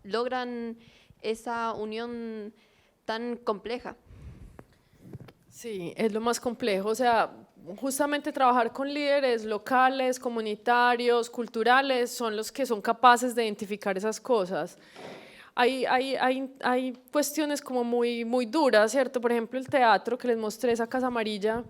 logran esa unión tan compleja? Sí, es lo más complejo, o sea, justamente trabajar con líderes locales, comunitarios, culturales, son los que son capaces de identificar esas cosas. Hay cuestiones como muy, muy duras, ¿cierto? Por ejemplo, el teatro que les mostré, esa Casa Amarilla,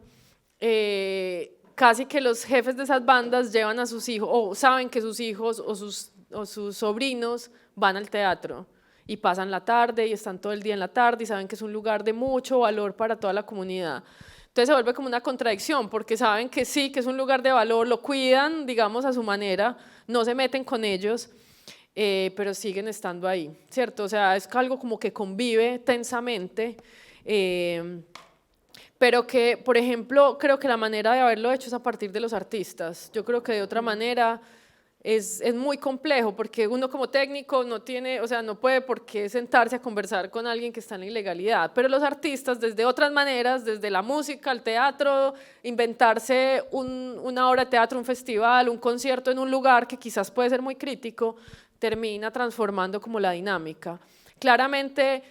casi que los jefes de esas bandas llevan a sus hijos, o saben que sus hijos o sus sobrinos van al teatro, y pasan la tarde y están todo el día en la tarde, y saben que es un lugar de mucho valor para toda la comunidad. Entonces se vuelve como una contradicción, porque saben que sí, que es un lugar de valor, lo cuidan, digamos, a su manera, no se meten con ellos, pero siguen estando ahí, ¿cierto? O sea, es algo como que convive tensamente, pero que, por ejemplo, creo que la manera de haberlo hecho es a partir de los artistas. Yo creo que de otra manera es muy complejo, porque uno como técnico no tiene, o sea, no puede por qué sentarse a conversar con alguien que está en la ilegalidad, pero los artistas desde otras maneras, desde la música, el teatro, inventarse una obra de teatro, un festival, un concierto en un lugar que quizás puede ser muy crítico, termina transformando como la dinámica. Claramente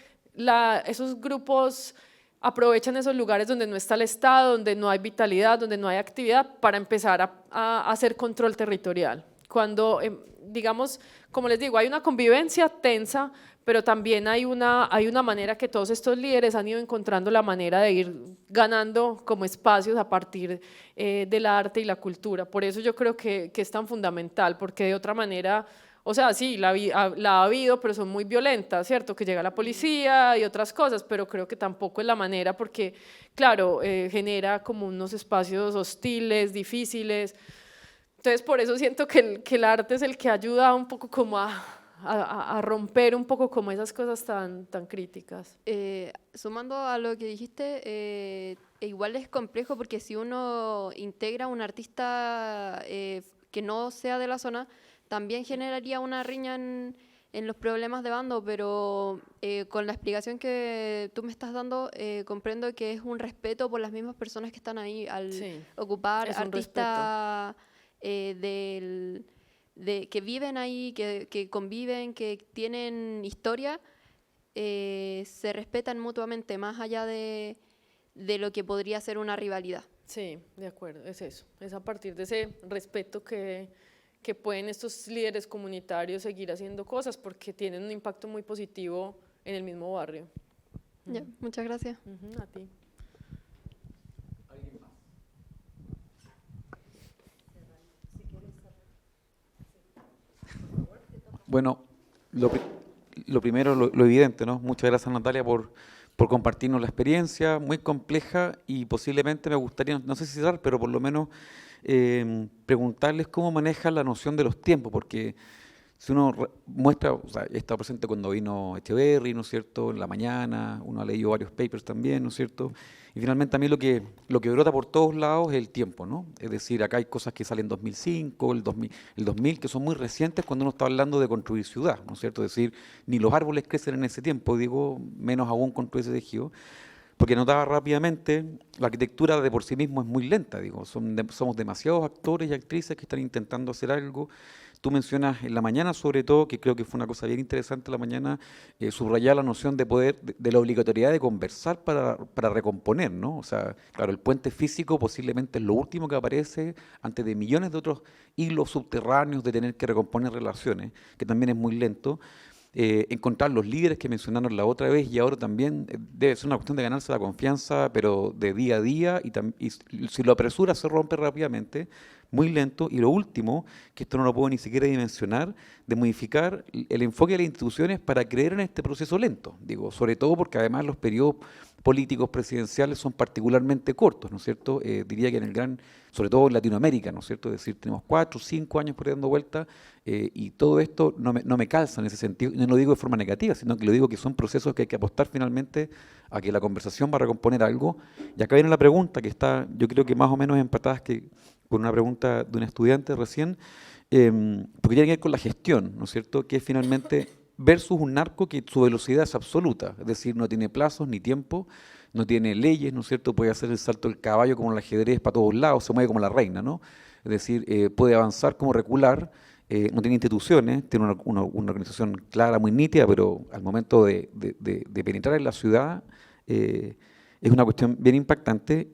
esos grupos aprovechan esos lugares donde no está el Estado, donde no hay vitalidad, donde no hay actividad, para empezar a hacer control territorial. Cuando, digamos, como les digo, hay una convivencia tensa, pero también hay una manera que todos estos líderes han ido encontrando la manera de ir ganando como espacios a partir del arte y la cultura. Por eso yo creo que es tan fundamental, porque de otra manera O sea, sí, la ha habido, pero son muy violentas, ¿cierto? Que llega la policía y otras cosas, pero creo que tampoco es la manera porque, claro, genera como unos espacios hostiles, difíciles. Entonces, por eso siento que el arte es el que ayuda un poco como a romper un poco como esas cosas tan críticas. Sumando a lo que dijiste, igual es complejo porque si uno integra a un artista que no sea de la zona, también generaría una riña en los problemas de bando, pero con la explicación que tú me estás dando, comprendo que es un respeto por las mismas personas que están ahí al Sí, ocupar es un artistas que viven ahí, que conviven, que tienen historia, se respetan mutuamente más allá de lo que podría ser una rivalidad. Sí, de acuerdo, es eso. Es a partir de ese respeto que pueden estos líderes comunitarios seguir haciendo cosas porque tienen un impacto muy positivo en el mismo barrio. Ya, muchas gracias. A ti. Bueno, lo primero, lo evidente, ¿no? Muchas gracias, Natalia, por compartirnos la experiencia, muy compleja, y posiblemente me gustaría, no sé si cerrar, pero por lo menos preguntarles cómo manejan la noción de los tiempos, porque si uno muestra, o sea, he estado presente cuando vino Echeverry, ¿no es cierto?, en la mañana, uno ha leído varios papers también, ¿no es cierto?, y finalmente a mí lo que brota por todos lados es el tiempo, ¿no? Es decir, acá hay cosas que salen en 2005, el 2000, que son muy recientes cuando uno está hablando de construir ciudad, ¿no es cierto?, es decir, ni los árboles crecen en ese tiempo, digo, menos aún construir ese tejido, porque notaba rápidamente, la arquitectura de por sí mismo es muy lenta, digo, somos demasiados actores y actrices que están intentando hacer algo. Tú mencionas en la mañana, sobre todo, que creo que fue una cosa bien interesante en la mañana, subrayar la noción de poder, de la obligatoriedad de conversar para recomponer, ¿no? O sea, claro, el puente físico posiblemente es lo último que aparece antes de millones de otros hilos subterráneos de tener que recomponer relaciones, que también es muy lento. Encontrar los líderes que mencionaron la otra vez y ahora también debe ser una cuestión de ganarse la confianza, pero de día a día, y si lo apresura se rompe rápidamente, muy lento. Y lo último, que esto no lo puedo ni siquiera dimensionar, de modificar el enfoque de las instituciones para creer en este proceso lento, digo, sobre todo porque además los periodos políticos presidenciales son particularmente cortos, ¿no es cierto? Diría que sobre todo en Latinoamérica, ¿no es cierto? Es decir, tenemos 4 o 5 años por ahí dando vuelta, y todo esto no me calza en ese sentido, y no lo digo de forma negativa, sino que lo digo que son procesos que hay que apostar finalmente a que la conversación va a recomponer algo. Y acá viene la pregunta que está, yo creo que más o menos empatada con una pregunta de un estudiante recién, porque tiene que ver con la gestión, ¿no es cierto? Que es finalmente versus un narco que su velocidad es absoluta, es decir, no tiene plazos ni tiempo, no tiene leyes, ¿no es cierto? Puede hacer el salto del caballo como el ajedrez para todos lados, se mueve como la reina, ¿no? Es decir, puede avanzar como recular, no tiene instituciones, tiene una organización clara, muy nítida, pero al momento de penetrar en la ciudad es una cuestión bien impactante.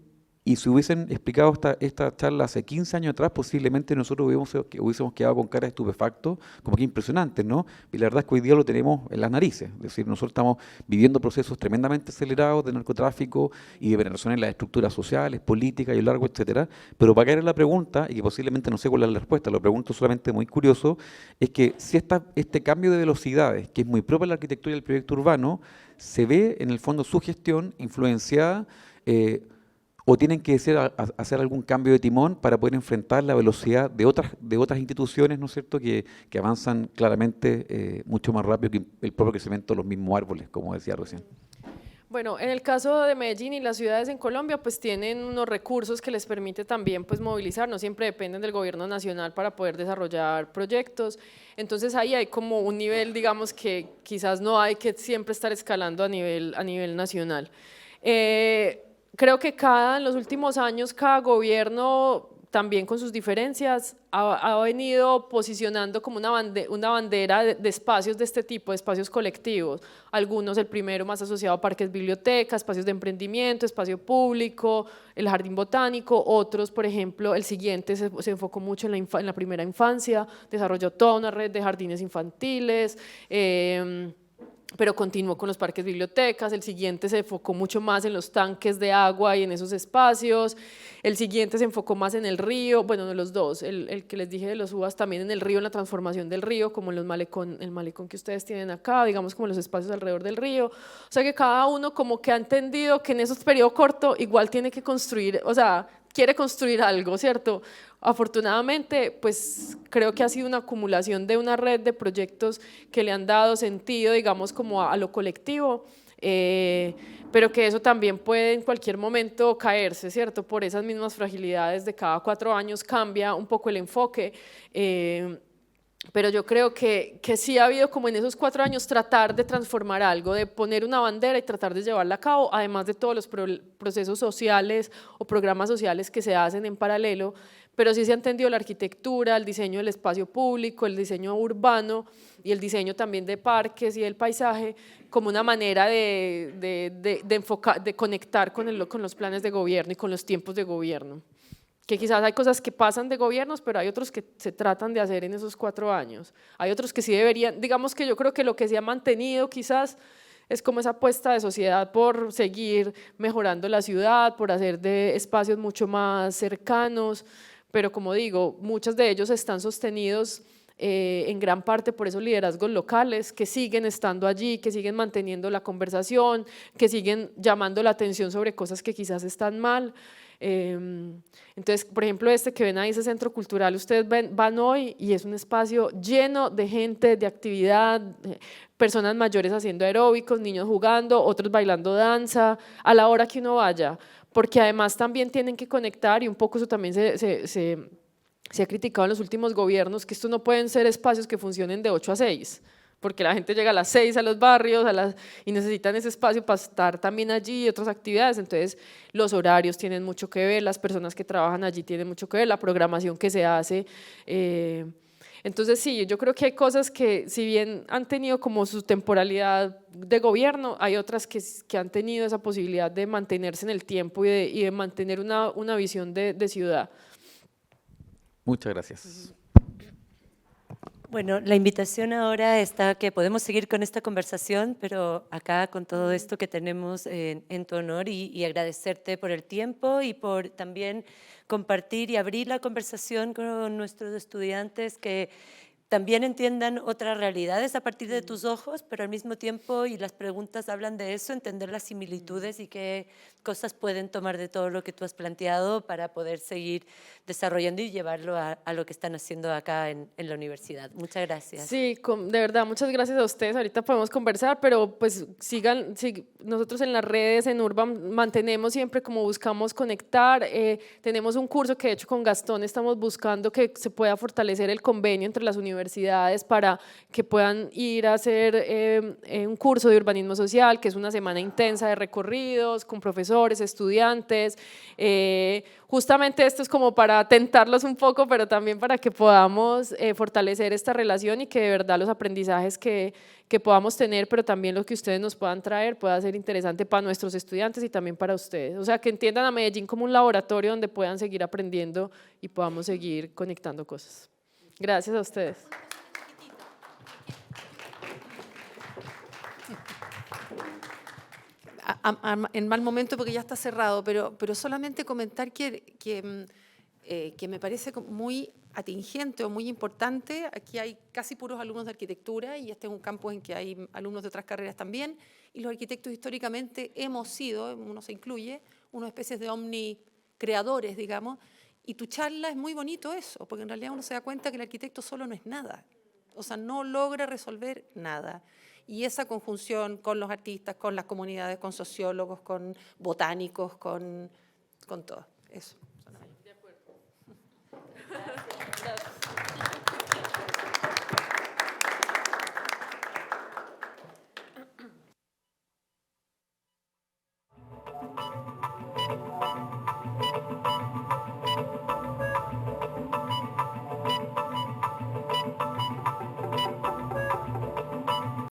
Y si hubiesen explicado esta charla hace 15 años atrás, posiblemente nosotros hubiésemos quedado con cara de estupefacto, como que impresionantes, ¿no? Y la verdad es que hoy día lo tenemos en las narices. Es decir, nosotros estamos viviendo procesos tremendamente acelerados de narcotráfico y de penetración en las estructuras sociales, políticas y largo, etcétera. Pero para caer en la pregunta, y que posiblemente no sé cuál es la respuesta, lo pregunto solamente muy curioso, es que si este cambio de velocidades, que es muy propio de la arquitectura y del proyecto urbano, se ve en el fondo su gestión influenciada o tienen que hacer algún cambio de timón para poder enfrentar la velocidad de otras instituciones, ¿no es cierto?, que avanzan claramente mucho más rápido que el propio crecimiento de los mismos árboles, como decía recién. Bueno, en el caso de Medellín y las ciudades en Colombia, pues tienen unos recursos que les permite también pues movilizar, no siempre dependen del gobierno nacional para poder desarrollar proyectos. Entonces ahí hay como un nivel, digamos, que quizás no hay que siempre estar escalando a nivel nacional. Creo que en los últimos años cada gobierno, también con sus diferencias, ha venido posicionando como una bandera de espacios de este tipo, de espacios colectivos. Algunos, el primero más asociado a parques, bibliotecas, espacios de emprendimiento, espacio público, el jardín botánico. Otros, por ejemplo, el siguiente se enfocó mucho en la primera infancia, desarrolló toda una red de jardines infantiles, pero continuó con los parques bibliotecas. El siguiente se enfocó mucho más en los tanques de agua y en esos espacios. El siguiente se enfocó más en el río, bueno, de los dos, el que les dije de los uvas, también en el río, en la transformación del río, como en el malecón que ustedes tienen acá, digamos como los espacios alrededor del río. O sea que cada uno como que ha entendido que en esos periodos cortos igual tiene que construir, o sea, quiere construir algo, ¿cierto? Afortunadamente, pues creo que ha sido una acumulación de una red de proyectos que le han dado sentido, digamos, como a lo colectivo, pero que eso también puede en cualquier momento caerse, ¿cierto? Por esas mismas fragilidades de cada 4 años cambia un poco el enfoque, pero yo creo que sí ha habido como en esos 4 años tratar de transformar algo, de poner una bandera y tratar de llevarla a cabo, además de todos los procesos sociales o programas sociales que se hacen en paralelo, pero sí se ha entendido la arquitectura, el diseño del espacio público, el diseño urbano y el diseño también de parques y del paisaje como una manera de conectar con los planes de gobierno y con los tiempos de gobierno. Que quizás hay cosas que pasan de gobiernos, pero hay otros que se tratan de hacer en esos 4 años. Hay otros que sí deberían, digamos que yo creo que lo que se ha mantenido quizás es como esa apuesta de sociedad por seguir mejorando la ciudad, por hacer de espacios mucho más cercanos, pero como digo, muchos de ellos están sostenidos en gran parte por esos liderazgos locales que siguen estando allí, que siguen manteniendo la conversación, que siguen llamando la atención sobre cosas que quizás están mal. Entonces, por ejemplo, este que ven ahí, ese centro cultural, ustedes van hoy y es un espacio lleno de gente, de actividad, personas mayores haciendo aeróbicos, niños jugando, otros bailando danza, a la hora que uno vaya, porque además también tienen que conectar, y un poco eso también se ha criticado en los últimos gobiernos, que estos no pueden ser espacios que funcionen de 8 a 6, porque la gente llega a las 6 a los barrios y necesitan ese espacio para estar también allí y otras actividades. Entonces los horarios tienen mucho que ver, las personas que trabajan allí tienen mucho que ver, la programación que se hace. Entonces sí, yo creo que hay cosas que si bien han tenido como su temporalidad de gobierno, hay otras que han tenido esa posibilidad de mantenerse en el tiempo y de mantener una visión de ciudad. Muchas gracias. Bueno, la invitación ahora está que podemos seguir con esta conversación, pero acá con todo esto que tenemos en tu honor y agradecerte por el tiempo y por también compartir y abrir la conversación con nuestros estudiantes que también entiendan otras realidades a partir de tus ojos, pero al mismo tiempo, y las preguntas hablan de eso, entender las similitudes y qué cosas pueden tomar de todo lo que tú has planteado para poder seguir desarrollando y llevarlo a lo que están haciendo acá en la universidad. Muchas gracias. Sí, de verdad, muchas gracias a ustedes. Ahorita podemos conversar, pero pues nosotros en las redes, en Urban, mantenemos siempre como buscamos conectar. Tenemos un curso que de hecho con Gastón estamos buscando que se pueda fortalecer el convenio entre las universidades para que puedan ir a hacer un curso de urbanismo social, que es una semana intensa de recorridos con profesores, estudiantes. Justamente esto es como para tentarlos un poco, pero también para que podamos fortalecer esta relación y que de verdad los aprendizajes que podamos tener, pero también lo que ustedes nos puedan traer pueda ser interesante para nuestros estudiantes y también para ustedes. O sea, que entiendan a Medellín como un laboratorio donde puedan seguir aprendiendo y podamos seguir conectando cosas. Gracias a ustedes. En mal momento porque ya está cerrado, pero solamente comentar que me parece muy atingente o muy importante. Aquí hay casi puros alumnos de arquitectura y este es un campus en que hay alumnos de otras carreras también, y los arquitectos históricamente hemos sido, uno se incluye, unas especies de omnicreadores, digamos, y tu charla es muy bonito eso, porque en realidad uno se da cuenta que el arquitecto solo no es nada, o sea, no logra resolver nada. Y esa conjunción con los artistas, con las comunidades, con sociólogos, con botánicos, con todo eso.